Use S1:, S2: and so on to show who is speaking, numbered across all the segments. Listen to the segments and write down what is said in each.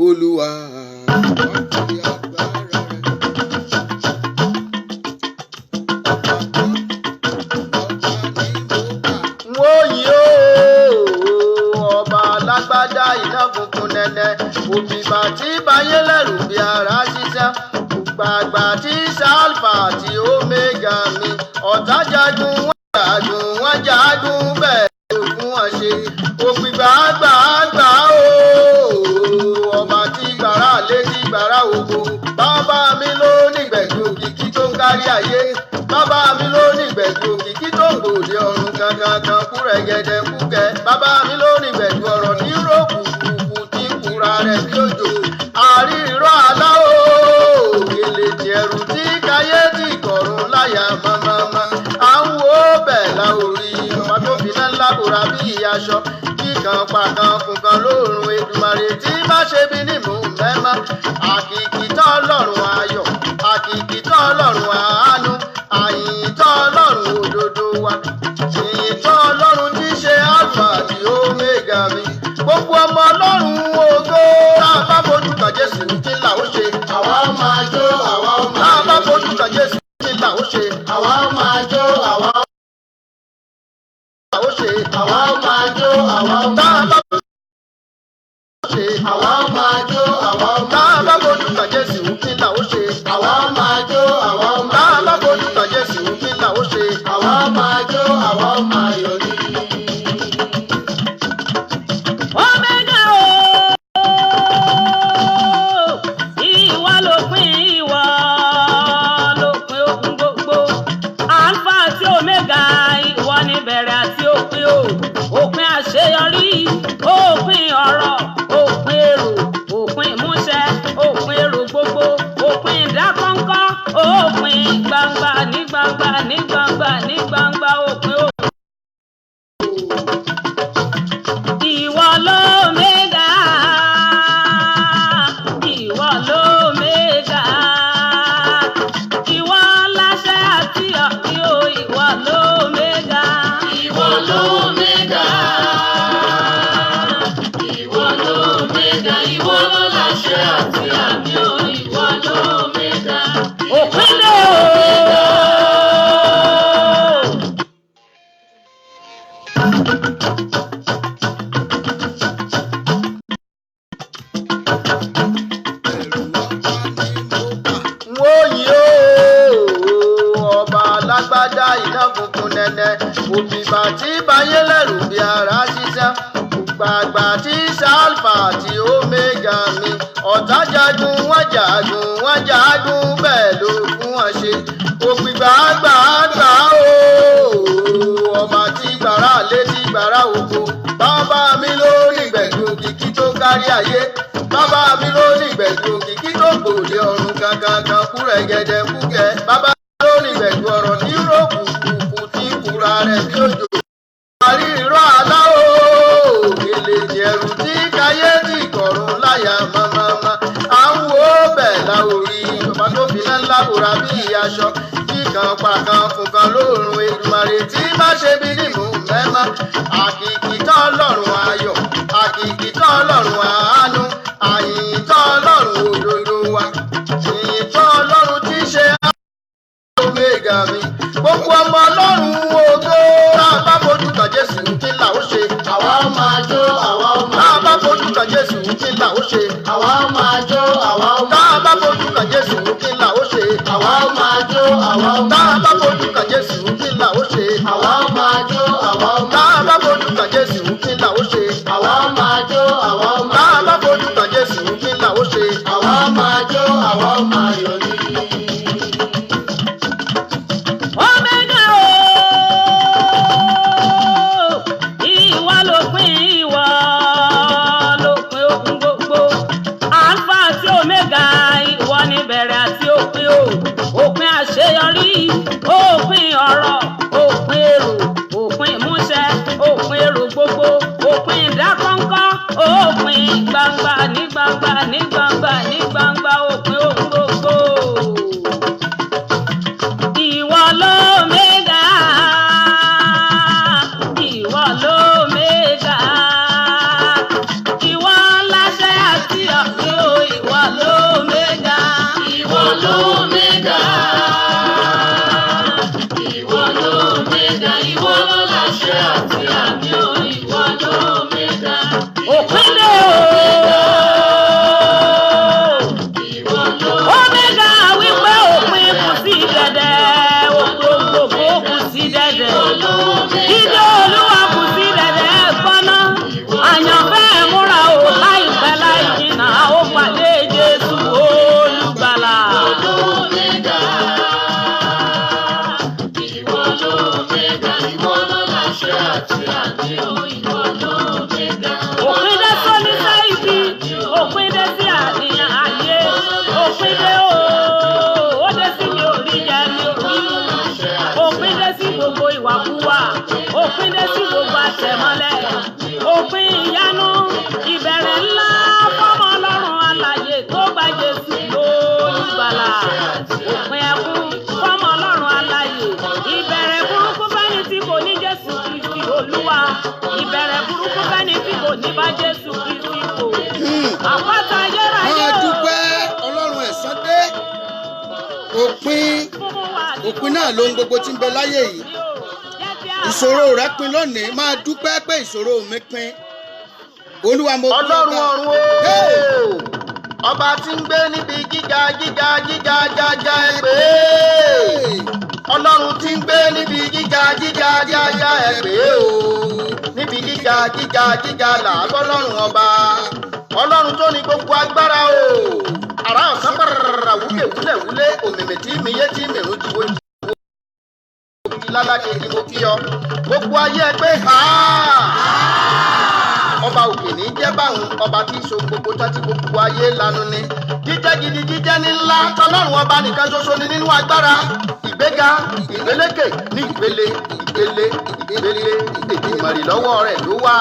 S1: Olúwa wá fi agbára rẹ̀.
S2: Ọba alágbádá iná funfun nẹ́nẹ́, òbíbà tí báyé lẹ́rù bí ara ṣiṣẹ́, gbàgbà tí sálfà àti omega mi, ọ̀tá jagun wọ́n jagun bẹ́ẹ̀ ló fún wọn ṣe, ògbìgbà gbàgbà ọba tí gbàrà létí gbàrà ògo, bàbá mi ló nígbẹ̀gbẹ̀ òkìkí tó ń kárí ayé, bàbá mi ló nígbẹ̀gbẹ̀ òkìkí tó ń gbòde ọ̀run kankan kúrẹ̀gẹ̀dẹ̀ kúkẹ́, bàbá mi ló nígbẹ̀gbẹ̀ ọ̀rọ̀ ní rògbò kùkù tí kúra rẹ̀ bí òjò, àrírọ́ aláwọ̀ èlèdè ẹ̀rù tí káyé tí kọ̀run láyà mọ́mọ́mọ́, à ń wo bẹ́ẹ̀ la orí ọba tó fi náà lábòrà bí aṣọ, kíkan pàkan fúnkan lóòrùn Èdùmàrè tí má ṣe bí ní mò ń mẹ́mọ́, àkìkìtọ́ ọlọ́run ayọ̀, àkìkìtọ́ ọlọ́run àánú, àyìntọ́ ọlọ́run òdodo wa, ìyìntọ́ ọlọ́run tí ṣe Alpha àti Omega mi, gbogbo ọmọ ọlọ́run ògo, tá a bá fojú kan Jésù kí là ó ṣe,
S3: àwa máa jó, àwa
S2: tá
S3: máa
S2: a bá fojú kan Jésù kí là ó ṣe,
S3: àwa máa jó, àwa
S2: là ó ṣe,
S3: àwa máa jó, àwa
S2: tá a
S3: máa
S2: bá fojú ṣe,
S3: àwa máa jó, àwa
S2: tá a bá
S3: máa
S2: fojú kan Jésù kí là ó ṣe,
S3: àwa máa jó, àwa
S2: tá a bá
S3: máa
S2: fojú kan Jésù kí là ó ṣe.
S3: àwa máa jó, àwa máa yọ̀ ní.
S4: Omega ìwọ lópin, ìwọ lópin ohun gbogbo, Alpha àti Omega, ìwọ ni bẹ̀rẹ̀ àti òpin òpin àṣeyọrí, òpin ọ̀rọ̀, òpin èrò, òpin ìmúṣẹ, òpin èrò gbogbo, òpin ìdákọ́ńkọ́, òpin gbangba ní gbangba ní gbangba ní gbangba, òpin ìwọ l'Omega, ìwọ l'Omega, ìwọ láṣẹ àti ọ̀pí o, ìwọ l'Omega,
S3: Ìwọ l'Omega, ìwọ l'Omega, ìwọ ló láṣẹ àti àmì o, ìwọ l'Omega.
S4: òpin dé o.
S2: Ọba alágbádá iná funfun nẹ́nẹ́, òbíbà tí báyé lẹ́rù bí ara ṣiṣẹ́, gbàgbà tí sálfà àti omega mi, ọ̀tá jagun wọ́n jagun bẹ́ẹ̀ ló fún wọn ṣe, ògbìgbà gbàgbà ọba tí gbàrà létí gbàrà ògo, bàbá mi ló nígbẹ̀gbẹ̀ òkìkí tó kárí ayé, bàbá mi ló nígbẹ̀gbẹ̀ òkìkí tó gbòde ọ̀run kankan kúrẹ̀gẹ̀dẹ̀ kúkẹ́, bàbá mi ló nígbẹ̀gbẹ̀ ọ̀rọ̀ ní rògbò kùkù tí kúra rẹ̀ bí òjò, àrírọ́ aláwọ̀ èlèdè ẹ̀rù tí káyé tí kọ̀run láyà mọ́mọ́mọ́, à ń wo bẹ́ẹ̀ la orí ọba tó fi náà lábòrà bí aṣọ, kíkan pàkan fúnkan lóòrùn Èdùmàrè tí má ṣe bí ní mò ń mẹ́mọ́, àkìkìtọ́ ọlọ́run ayọ̀, àkìkìtọ́ ọlọ́run àánú, àyìntọ́ ọlọ́run òdodo wa, ìyìntọ́ ọlọ́run tí ṣe Omega mi, gbogbo ọmọ ọlọ́run ògo, tá a bá fojú kan Jésù kí là ó ṣe,
S3: Àwa máa jó, àwa
S2: tá a bá
S3: máa
S2: fojú kan Jésù kí là ó ṣe,
S3: àwa máa jó, àwa
S2: tá a bá
S3: máa
S2: fojú kan Jésù kí là ó ṣe,
S3: àwa máa jó, àwa
S2: tá a bá
S3: máa
S2: fojú kan Jésù kí là ó ṣe,
S3: àwa máa jó, àwa
S2: tá a
S3: máa
S2: bá fojú kan Jésù kí là ó ṣe,
S3: àwa máa jó, àwa
S2: tá a bá
S3: máa
S2: fojú kan Jésù kí là ó ṣe.
S3: àwa máa jó, àwa máa yọ̀ ní.
S4: Omega ìwọ lópin, ìwọ lópin ohun gbogbo, Alpha àti Omega, ìwọ ni bẹ̀rẹ̀ àti òpin àṣeyọrí, òpin àmì o ìwọ l'Omega.
S3: Ìwọ l'Omega. Ìwọ l'Omega. Ìwọ ló láṣẹ àti àmì o. Ìwọ l'Omega.
S4: Òpin dé o.
S3: Ìwọ l'Omega.
S4: Omega wípé òpin kù sí dẹ̀dẹ̀. Òpin gbogbo kù sí dẹ̀dẹ̀. Ìdè Olúwa kù sí dẹ̀dẹ̀ gbọ́ná. Àyànfẹ́ múra o láìpẹ́ láì jìnnà ó pàdé Jésù olùgbàlà.
S3: L'Omega. Ìwọ l'Omega. Ìwọ ló láṣẹ àti àmì o. Ìwọ l'Omega.
S4: Òpin dé sóní sẹ́yìí, òpin dé sí àníyàn ayé, òpin dé o, ó dé sí mi ò rí jẹ mi ò rí mu, òpin dé sí gbogbo ìwàkuwà, òpin dé sí gbogbo àtẹ̀mọ́lẹ̀, òpin ìyanu, ìbẹ̀rẹ̀ ńlá fọ́mọ Ọlọ́run alààyè tó gba Jésù lólùgbàlà, òpin ẹkún fọ́mọ Ọlọ́run alààyè, ìbẹ̀rẹ̀ burúkú fẹ́ni tí kò ní Jésù Kristi Olúwa, ìbẹ̀rẹ̀ burúkú fẹ́ni tí kò ní bá Jésù Kristi kò. Àpáta ayérayé
S1: máa
S4: o.
S1: dúpẹ́ ọlọ́run ẹ̀san dé. Òpin náà lohun gbogbo tí ń bẹ láyé yìí. Ìṣòro rẹ pin lónìí, máa dúpẹ́ pé ìṣòro mi pin. Olúwa mo kú
S2: Ọlọ́run
S1: ọ̀gá.
S2: ọ̀run o. Ọba tí ń gbé níbi gíga gíga gíga jájá ẹ pé. Ọlọ́run tí ń gbé níbi gíga gíga jájá ẹ pé o. Níbi gíga gíga gíga làágbọ́ lọ́run ọba. Ọlọ́run tó ní gbogbo agbára o. Àrá ọ̀sán pàràrà wúlé wúlé wúlé òmìmì tí mi yé tí mi rún jíwó jíwó. Lálákè ni mo kí ọ. Gbogbo ayé ẹ pé ha. Ọba òkè ní jẹ́ báwọn ọba tí so gbogbo tátí gbogbo ayé lanu ni. Jíjẹ́ gidi jíjẹ́ ní ńlá tọ́lọ́run ọba nìkan ṣoṣo ni nínú agbára. Ìgbéga ìgbélékè ní ìgbélé ìgbélé ìgbélé Èdùmàrè lọ́wọ́ rẹ̀ ló wà.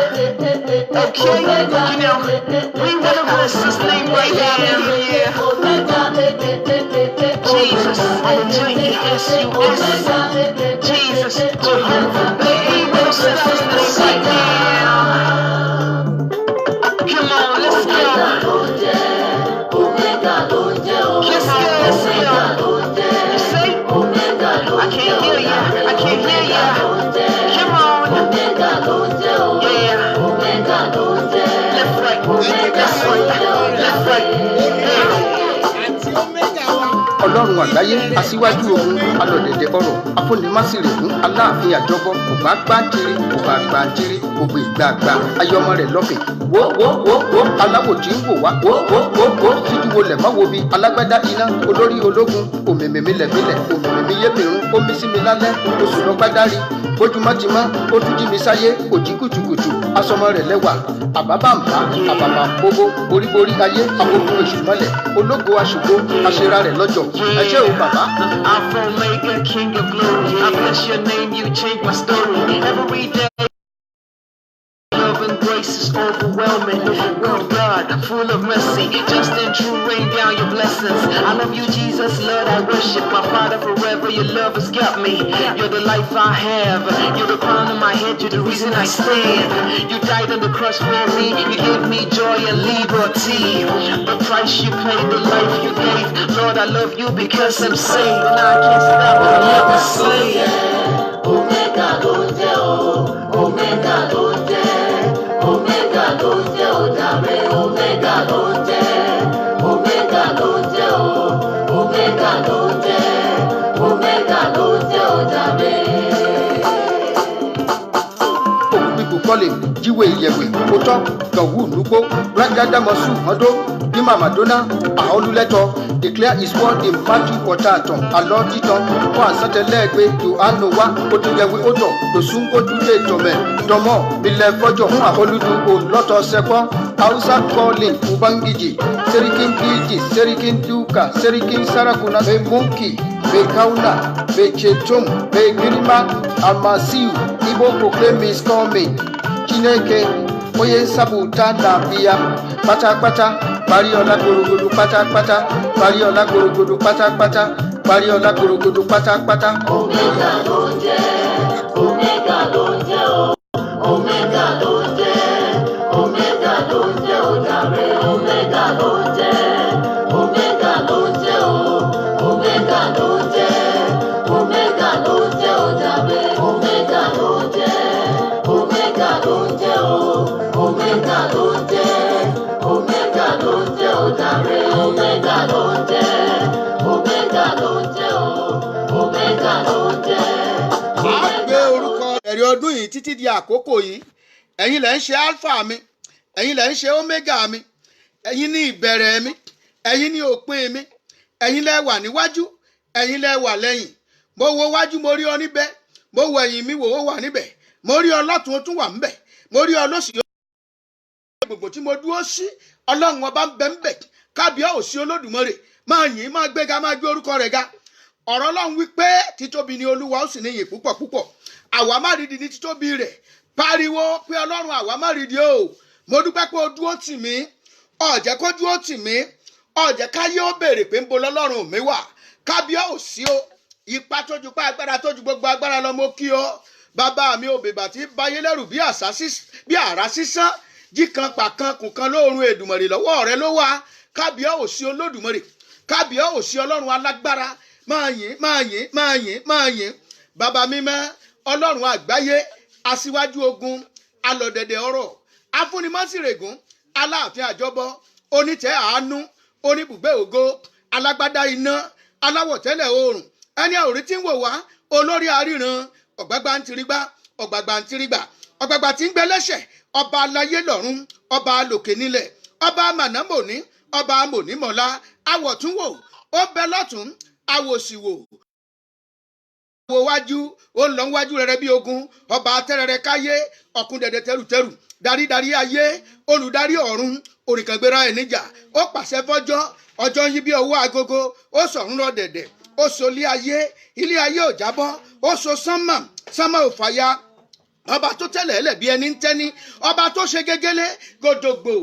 S5: Okay, you know, we wanna bless his name right now. Yeah. Jesus, J-E-S-U-S. Jesus, Jehovah, baby, we wanna bless his name right now. Come on, let's go. Let's go. You say? I can't hear ya. I can't hear ya. Come on. Yeah. Left, right. Left, right. Left, right.
S1: Àti Omega wa.
S2: Ọlọ́run àgbáyé aṣíwájú ogun alọ̀dẹ̀dẹ̀ ọ̀rọ̀ afúnimásírègún aláàfin àjọbọ ògbà gbàǹtiri ògbà gbàǹtiri ògbè ìgbàgbà ayọmọ rẹ̀ lọ́fìn wo aláwò tí ń wò wá wo síjú wo lẹ̀ mọ́ wo bí alágbádá iná olórí ológun òmìmìmílẹ̀mílẹ̀ òmìmìyébìrún omi sí mi lálẹ́ oṣù lọ́gbádárí bójúmọ́ ti mọ́ ó tún jí mi sáyé òjì kùtùkùtù asọmọ rẹ̀ lẹ́wà àbábàǹbá àbàbà gbogbo boríborí ayé àwọn ogun èṣù mọ́lẹ̀ ológo aṣùgbó aṣera rẹ̀ lọ́jọ́ ẹ ṣé o bàbá.
S5: Alpha Omega, King of Glory. I bless your name, you change my story. Every day, love and grace is overwhelming. Oh God, full of mercy, just and true, rain down your blessings. I love you, Jesus, Lord, I worship my Father forever. Your love has got me. You're the life I have. You're the crown of my head. You're the reason I stand. You died on the cross for me. You gave me joy and liberty. The price you paid, the life you gave. Lord, I love you because I'm saved. And I can't stop. I love the slave.
S3: Omega ló jẹ́ o, Omega ló jẹ́, Omega ló jẹ́ o jàre, Omega ló jẹ́, Omega ló jẹ́ o, Omega ló jẹ́, Omega ló jẹ́ o jàre.
S2: Òkú kọ́lé jíwé ìyẹ̀wé kótọ́ dọ̀wú nùgbó rágádàmọ́sù mọ́dó bímọ màdóná àhọ́lúlẹ́tọ̀ declare his word in Matthew kọ̀tàtàn àlọ́ títàn fún àsọtẹ́lẹ́gbẹ́ Jòhánù wá kótóyẹwé ótọ̀ lòsúngójúlé tọ̀mẹ̀ tọmọ ilẹ̀ fọ́jọ́ fún àhọ́lúdú òlọ́tọ̀ sẹ́kọ́ Hausa calling Ubangiji Serikin Gilji Serikin Duka Serikin Sarakuna Bemunki Bekauna Bechetum Begirima Amasiu Igbo proclaim his coming Chineke oye sabuta na bia pátápátá parí ọlá gbòrògbòdò pátápátá parí ọlá gbòrògbòdò pátápátá parí ọlá gbòrògbòdò pátápátá.
S3: Omega ló jẹ́,
S1: ìbẹ̀rẹ̀ ọdún yìí títí di àkókò yìí ẹ̀yin lẹ́ ń ṣe alpha mi, ẹ̀yin lẹ́ ń ṣe omega mi, ẹ̀yin ní ìbẹ̀rẹ̀ mi, ẹ̀yin ní òpin mi, ẹ̀yin lẹ́ wà níwájú, ẹ̀yin lẹ́ wà lẹ́yìn. Mo wo wájú mo rí ọ níbẹ̀, mo wo ẹ̀yìn mi wò ó wà níbẹ̀, mo rí ọ lọ́tún ó tún wà níbẹ̀, mo rí ọ lósì gbogbo tí mo dúró sí ọlọ́run ọba ń bẹ ń bẹ̀. Kábíyèsí Olódùmarè máa yìn máa gbéga máa gbé orúkọ rẹ̀ ga. Ọ̀rọ̀ ọlọ́run wí pé títóbi ni Olúwa ó sì ní ìyìn púpọ̀ púpọ̀. Àwa má rí di ní títóbi rẹ̀. Pariwo pé ọlọ́run àwa má rí di o. Mo dúpẹ́ pé o dúró tì mí, ó jẹ́ kó dúró tì mí, ó jẹ́ káyé ó béèrè pé ń bo lọ́lọ́run mi wà. Kábíyèsí o, ipa tójú pa agbára tójú gbogbo agbára lọ mo kí ọ. Bàbá mi ò bèbà tí báyé lẹ́rù bí àrá sísán, jíkan pàkan kùnkan lóorun Èdùmàrè lọ́wọ́ rẹ ló wà. Kábíyèsí Olódùmarè, kábíyèsí ọlọ́run alágbára, máa yìn máa yìn máa yìn máa yìn. Bàbá mímọ́, ọlọ́run àgbáyé, aṣíwájú ogun, alọ̀dẹ̀dẹ̀ ọ̀rọ̀, afúnimọ́sìrègún, aláàfin àjọbọ, onítẹ̀ àánú, oníbùgbé ògo, alágbádá iná, aláwọ̀tẹ́lẹ̀ oòrùn, ẹni àwòrí tí ń wò wá, olórí aríran, ọ̀gbágbá ń tirigbá, ọ̀gbàgbà ń tirigbà, ọ̀gbàgbà tí ń gbẹ lẹ́sẹ̀, ọba aláyé lọ́run, ọba alòkè nílẹ̀, ọba mànámòní, ọba amònímọ̀lá, awọ̀túnwò, ó bẹ lọ́tún, awòsìwò, wo wájú, ó ń lọ wájú rere bí ogun, ọba atẹ́rẹrẹ káyé, ọ̀kun dẹ̀dẹ̀ tẹrùtẹrù, darídarí ayé, olùdarí ọ̀run, òrìkàngbéra ẹ̀ níjà, ó pàṣẹ fọ́jọ́, ọjọ́ yí bí ọwọ́ agogo, ó sọ̀run rọ dẹ̀dẹ̀, ó so ilé ayé ò jábọ́, ó so sánmà ò fàya. Ọba tó tẹ̀lẹ̀ ẹlẹ̀ bí ẹni ń tẹ́ni, ọba tó ṣe gégélé gòdògbò,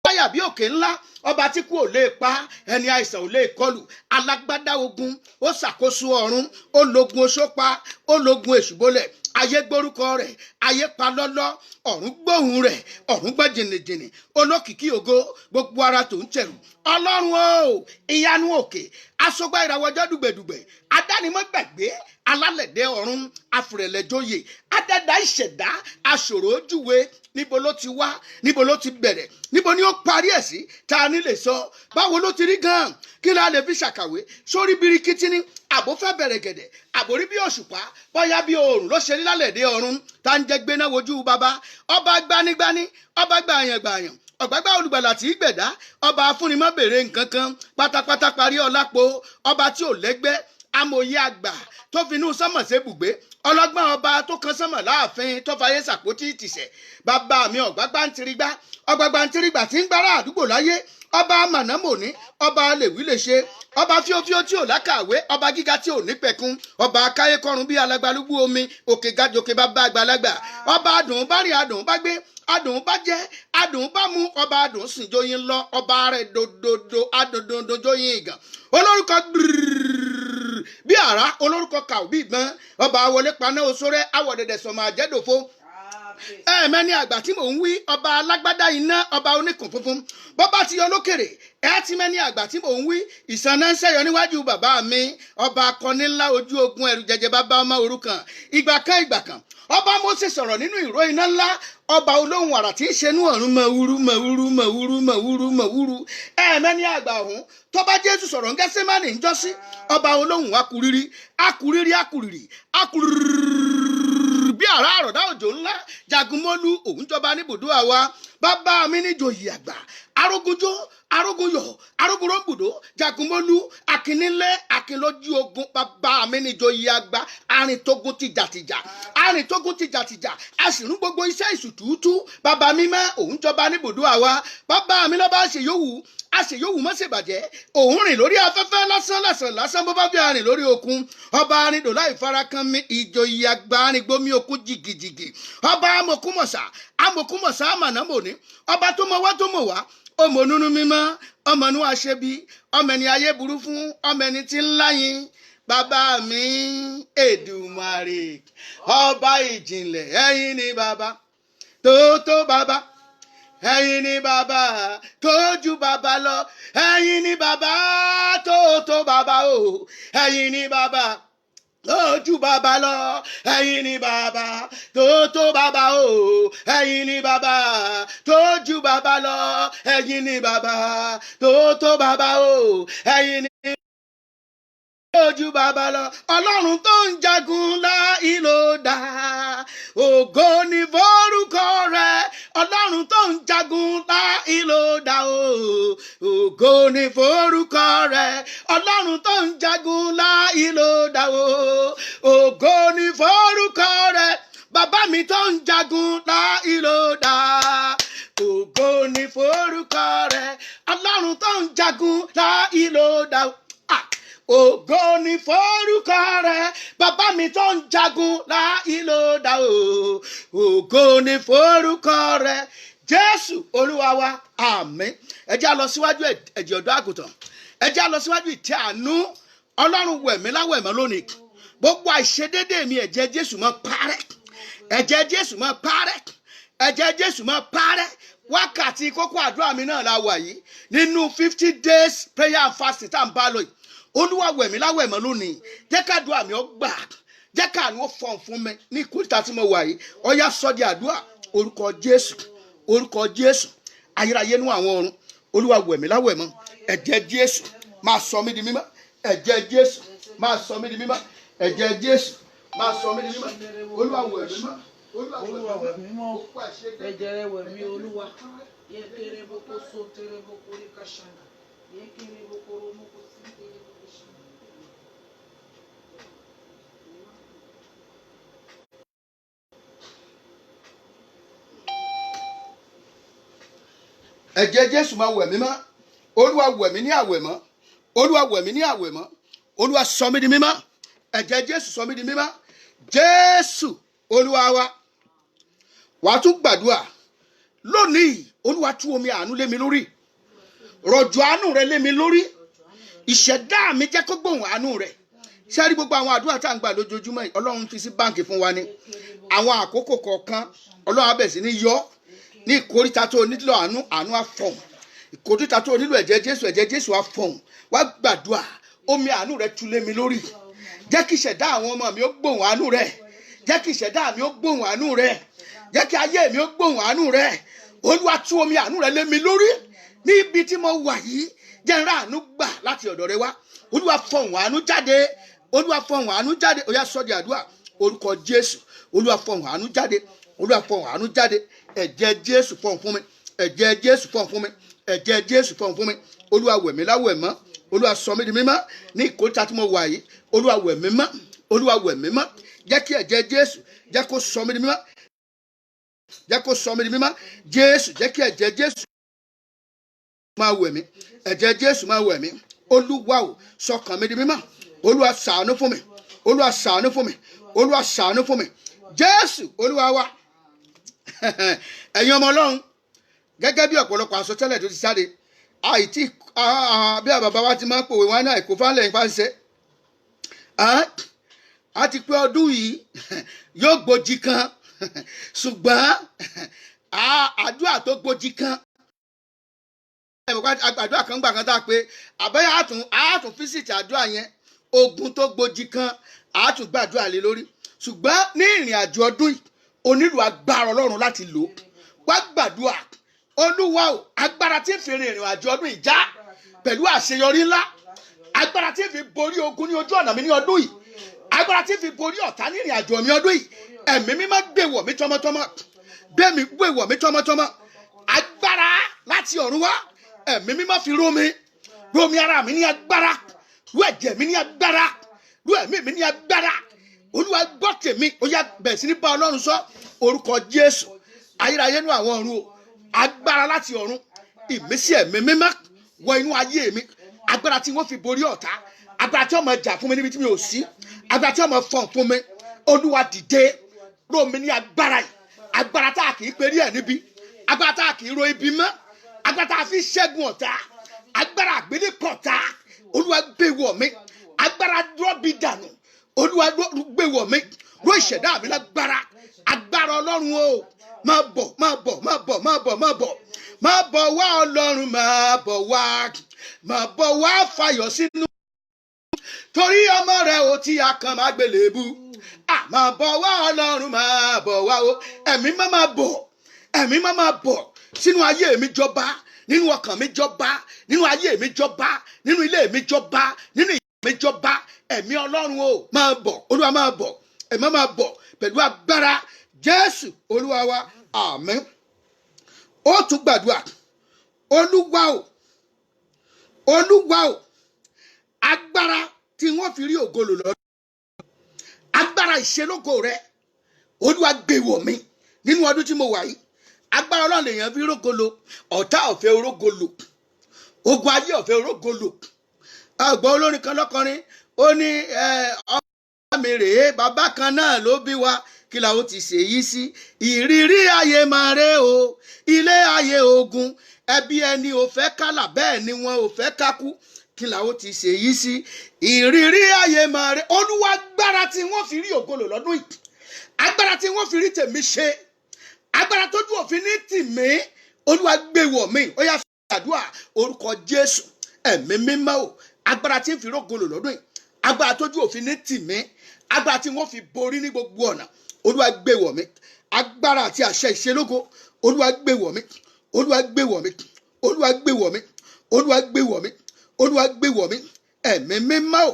S1: báyà bí òkè ńlá, ọba tí kú ò lè pa, ẹni àìsàn ò lè kọlù, alágbádá ogun, ó ṣàkóso ọ̀run, ó lógun oṣó pa, ó lógun èṣùbólẹ̀, ayé gbórúkọ rẹ̀, ayé pa lọ́lọ́, ọ̀run gbóhùn rẹ̀, ọ̀run gbọ́ jìnnìjìnnì, olókìkí ògo, gbogbo ara tó ń tẹ̀rù. Ọlọ́run o, ìyanu òkè, aṣọgbà ìràwọ̀jọ́ dùgbẹ̀dùgbẹ̀, adánimọ̀ gbàgbé, alálẹ̀dẹ̀ ọ̀run, afùrẹ̀lẹ̀jọyè, adẹ́dá ìṣẹ̀dá, aṣòro ojúwe, níbo ló ti wá, níbo ló ti bẹ̀rẹ̀, níbo ni ó parí ẹ̀ sí, ta ni lè sọ, báwo ló ti rí gan-an, kí la lè fi ṣàkàwé, sórí birikiti ni, àbò fẹ́ bẹ̀rẹ̀ gẹ̀dẹ̀, àbórí bí òṣùpá, bóyá bí oòrùn ló ṣe ní lálẹ̀dẹ̀ ọ̀run, tá ń jẹ́ gbéná wojú bàbá, ọba gbanigbani, ọba gbàyàngbàyàn, ọ̀gbágbá olùgbàlà tí í gbẹ̀dá, ọba afúnimọ́ bèrè nǹkan kan, pátápátá parí ọlápò, ọba tí ò lẹ́gbẹ́, amòye àgbà tó finú sánmọ̀ ṣe bùgbé, ọlọ́gbọ́n ọba tó kan sánmọ̀ láàfin tó fayé sàpótí ìtìsẹ̀. Bàbá mi ọ̀gbágbá ń tirigbá, ọ̀gbàgbà ń tirigbà tí ń gbára àdúgbò láyé, ọba mànámòní, ọba lèwí lè ṣe, ọba fíofíó tí ò lákàwé, ọba gíga tí ò ní pẹ̀kun, ọba akáyé kọrun bí alágbálúgbú omi, òkè gàjòkè bàbá àgbàlagbà, ọba adùn bá rí adùn bá gbé, adùn bá jẹ, adùn bá mu, ọba adùn sìn jóyin lọ, ọba rẹ̀ dòdòdò adòdòdò jóyin ìgàn, olórúkọ bí àrá, olórúkọ kàó bí ìgbọ́n, ọba wọlé paná oṣórẹ́, awọ̀dẹ̀dẹ̀ sọ̀mọ̀ àjẹ́dòfo. Ẹ̀ẹ̀mẹ́ni àgbà tí mò ń wí, ọba alágbádá iná, ọba oníkùn funfun, bọ́bá ti yọ lókèrè, ẹ̀ ti mẹ́ni àgbà tí mò ń wí, ìsànà ń ṣẹ̀yọ níwájú bàbá mi, ọba akọni ńlá ojú ogun ẹ̀rù jẹjẹ bàbá ọmọ òrukàn, ìgbà kan, ọba Mósè sọ̀rọ̀ nínú ìró iná ńlá, ọba olóhùn àrà tí ń ṣe inú ọ̀run mọ̀wúrú mọ̀wúrú mọ̀wúrú mọ̀wúrú mọ̀wúrú. Ẹ̀ẹ̀mẹ́ni àgbà ọ̀hún tó bá Jésù sọ̀rọ̀ ń Gẹ́símánì ń jọ́sí, ọba olóhùn akuriri bí àrá àròdá òjò ńlá, jagunmólú òun jọba níbùdó àwa. Bàbá mi níjòyè àgbà, arógunjó, arógunyọ̀, arógunròǹbùdó, jagunmólú, akínílẹ̀, akínlójú ogun. Bàbá mi níjòyè àgbà, arìntógun tìjàtìjà, àṣìrún gbogbo iṣẹ́ ìṣùtútù. Bàbá mi mọ́ òun jọba níbùdó àwa. Bàbá mi lọ́ba àṣeyọ̀wù mọ́ ṣèbàjẹ́, òun rìn lórí afẹ́fẹ́ lásán bó bá fi arìn lórí òkun. Ọba arìndò láì farakan mi, ìjòyè àgbà arìngbómi òkun jìgìjìgì. Ọba amòkúmọ̀sá àmànámòní, ọba tó mọ wá tó mọ̀ wá, ọmọ onúnú mímọ́, ọmọ inú aṣebi, ọmọ ẹni ayé burú fún, ọmọ ẹni tí ń láyìn. Bàbá mi Èdùmàrè, ọba ìjìnlẹ̀, ẹ̀yin ni bàbá tó bàbá, ẹ̀yin ni bàbá tó ju bàbá lọ, ẹ̀yin ni bàbá tó bàbá o, ẹ̀yin ni bàbá tó ju bàbá lọ, ẹ̀yin ni bàbá tó bàbá o, ẹ̀yin ni bàbá tó ju bàbá lọ, ẹ̀yin ni bàbá tó bàbá o, ẹ̀yin ni ojú bàbá lọ. Ọlọ́run tó ń jagun láìlò jagun láì ló dá o ògo ni forúkọ rẹ̀ ọlọ́run tó ń jagun láì ló dá o ògo ni forúkọ rẹ̀ bàbá mi tó ń jagun láì ló dá ògo ni forúkọ rẹ̀ ọlọ́run tó ń jagun láì ló dá o ògo ni forúkọ rẹ̀ bàbá mi tó ń jagun láì ló dá o ògo ni forúkọ rẹ̀ jésù olúwa wa àmín. ẹ jẹ́ á lọ síwájú ẹ̀jẹ̀ ọ̀dọ́ àgùntàn ẹ jẹ́ á lọ síwájú ìtẹ́ àánú ọlọ́run wẹ̀mí láwẹ̀mọ́ lónìí gbogbo àìṣedédé mi ẹ̀jẹ̀ jésù máa parẹ́ ẹ̀jẹ̀ jésù máa parẹ́ ẹ̀jẹ̀ jésù máa parẹ́ wákàtí kókó àdúrà mi náà la wà yìí nínú 50 days prayer and fasting tá à ń bá lọ yìí olúwa wẹ̀mí láwẹ̀mọ́ lónìí jẹ́ ká àdúrà mi ó gbà jẹ́ ká àánú fọ̀n fún mi ní ìkórìtà tí mo wà yìí ó yá sọ di àdúrà orúkọ jésù ayérayé nú àwọn ọ̀run olúwa wẹ̀mí láwẹ̀mọ́ ẹ̀jẹ̀ jésù máa sọ mí di mímọ́ ẹ̀jẹ̀ jésù máa sọ mí di mímọ́ ẹ̀jẹ̀ jésù máa sọ mí di mímọ́ olúwa wẹ̀mí mímọ́
S6: olúwa wẹ̀mí mọ́ ẹ̀jẹ̀ rẹ̀ wẹ̀mí olúwa yẹ kéré boko so tere boko rí kàṣánà yẹ kéré boko romo kò sí tere boko ṣánà.
S1: ẹ̀jẹ̀ jésù máa wẹ̀mí mọ́ olúwa wẹ̀mí ní àwẹ̀mọ́ olúwa wẹ̀mí ní àwẹ̀mọ́ olúwa sọ mí di mímọ́ ẹ̀jẹ̀ jésù sọ mí di mímọ́ jésù olúwa wa wàá tún gbàdúrà lónìí olúwa tú omi àánú lé mi lórí rọ̀jò àánú rẹ lé mi lórí ìṣẹ̀dá mi jẹ́ kó gbóhùn àánú rẹ sẹ́rí gbogbo àwọn àdúrà tá à ń gbà lójoojúmọ́ yìí ọlọ́run fi sí báǹkì fún wa ni àwọn àkókò kọ̀ọ̀kan ọlọ́run á bẹ̀ sí ní yọ ní ìkórìtà tó nílò àánú á fọ̀n ìkórìtà tó nílò ẹ̀jẹ̀ jésù á fọ̀n wá gbàdúrà omi àánú rẹ tú lé mi lórí jẹ́ kí ìṣẹ̀dá àwọn ọmọ mi ó gbóhùn àánú rẹ jẹ́ kí ìṣẹ̀dá mi ó gbóhùn àánú rẹ jẹ́ kí ayé mi ó gbóhùn àánú rẹ olúwa tú omi àánú rẹ lé mi lórí níbi tí mo wà yìí jẹ́ n rí àánú gbà láti ọ̀dọ̀ rẹ wá olúwa fọ̀hùn àánú jáde olúwa fọ̀hùn àánú jáde ó yá sọ di àdúrà orúkọ jésù olúwa fọ̀hùn àánú jáde olúwa fọ̀hùn àánú jáde ẹ̀jẹ̀ jésù fọ̀hùn fún mi ẹ̀jẹ̀ jésù fọ̀hùn fún mi ẹ̀jẹ̀ jésù fọ̀hùn fún mi olúwa wẹ̀mí láwẹ̀mọ́ olúwa sọ mí di mímọ́ ní ìkórìtà tí mo wà yìí olúwa wẹ̀mí mọ́ olúwa wẹ̀mí mọ́ jẹ́ kí ẹ̀jẹ̀ jésù jẹ́ kó sọ mí di mímọ́ jẹ́ kó sọ mí di mímọ́ jésù jẹ́ kí ẹ̀jẹ̀ jésù máa wẹ̀ mí ẹ̀jẹ̀ jésù máa wẹ̀ mí olúwa ò sọkàn mi di mímọ́ olúwa ṣàánú fún mi olúwa ṣàánú fún mi olúwa ṣàánú fún mi jésù olúwa wa ẹ̀yin ọmọ ọlọ́run gẹ́gẹ́ bí ọ̀pọ̀lọpọ̀ àsọtẹ́lẹ̀ tó ti jáde àìtí bí àbàbá wa ti máa ń pòwe wọn náà kò fáńlẹ̀ yín fáńṣẹ́ a ti pé ọdún yìí yóò gbòjì kan ṣùgbọ́n àdúrà tó gbòjì kan àdúrà kan gbà kan tá a pé àbẹ́yà àtún físìtì àdúrà yẹn ogun tó gbòjì kan àtún gbàdúrà lé lórí ṣùgbọ́n ní ìrìn àjò ọdún yìí o nílò agbára ọlọ́run láti lò ó wá gbàdúrà olúwa o agbára tí ń fi ìrìn àjò ọdún yìí já pẹ̀lú àṣeyọrí ńlá agbára tí ń fi borí ogun ní ojú ọ̀nà mi ní ọdún yìí agbára tí ń fi borí ọ̀tá ní ìrìn àjò mi ọdún yìí ẹ̀mí mímọ́ gbèwọ̀ mi tọmọtọmọ gbẹ̀mí gbèwọ̀ mi tọmọtọmọ agbára láti ọ̀run wá ẹ̀mí mímọ́ fi rómi ara mi ní agbára rú ẹ̀jẹ̀ mi ní agbára rú ẹ̀mí mi ní agbára olúwa gbọ́ tèmi ó yá bẹ̀rẹ̀ sí ní bá ọlọ́run sọ orúkọ jésù ayérayé nú àwọn ọ̀run o agbára láti ọ̀run ìmísí ẹ̀mí mímọ́ wọ inú ayé mi agbára tí wọ́n fi borí ọ̀tá agbára tí wọ́n máa jà fún mi níbi tí mi ò sí agbára tí wọ́n máa fọ̀n fún mi olúwa dìde ró mi ní agbára yìí agbára tá a kì í perí ẹ̀ níbi agbára tá a kì í ro ibi mọ́ agbára tá a fi ṣẹ́gun ọ̀tá agbára àgbélépọ̀ ọ̀tá olúwa gbé wọ̀ mi agbára rọ́bì dànù olúwa gbé wọ̀ mi ró ìṣẹ̀dá mi lágbára agbára ọlọ́run o máa bọ̀ máa bọ̀ máa bọ̀ máa bọ̀ máa bọ̀ máa bọ̀ wá ọlọ́run máa bọ̀ wá fàyọ̀ sínú torí ọmọ rẹ ò tí a kàn máa gbélébú máa bọ̀ wá ọlọ́run máa bọ̀ wá o ẹ̀mí máa bọ̀ sínú ayé mi jọba nínú ọkàn mi jọba nínú ayé mi jọba nínú ilé mi jọba nínú ìyá mi jọba ẹ̀mí ọlọ́run o máa bọ̀ olúwa máa bọ̀ ẹ̀mí máa bọ̀ pẹ̀lú agbára jésù olúwa wa àmín ó tún gbàdúrà olúwa o olúwa o agbára tí wọ́n fi rí ògolo lọ agbára ìṣelógo rẹ olúwa gbé wọ̀ mí nínú ọdún tí mo wà yìí agbára ọlọ́run lèèyàn fi rógolo ọ̀tá ọ̀fẹ́ orógolo ogun ayé ọ̀fẹ́ orógolo àgbọ̀ olórin kan lọ́kọrin ó ní ọmọ mi rèé bàbá kan náà ló bí wa kí làwọn ti ṣèyí sí ìrírí ayé máa rè o ilé ayé ogun ẹbí ẹni ò fẹ́ kálà bẹ́ẹ̀ ni wọn ò fẹ́ kákú kí làwọn ti ṣèyí sí ìrírí ayé máa rè olúwa agbára tí wọ́n fi rí ògolo lọ́dún yìí agbára tí wọ́n fi rí tèmi ṣe agbára tójú òfin ní tìmí olúwa gbé wọ̀ mí ó yá àdúrà orúkọ jésù ẹ̀mí mímọ́ o agbára tí ń fi rógolo lọ́dún yìí agbára tójú òfin ní tìmí agbára tí wọ́n fi borí ní gbogbo ọ̀nà olúwa gbé wọ̀ mí agbára àti àṣẹ ìṣelógo olúwa gbé wọ̀ mí olúwa gbé wọ̀ mí olúwa gbé wọ̀ mí olúwa gbé wọ̀ mí olúwa gbé wọ̀ mí ẹ̀mí mímọ́ o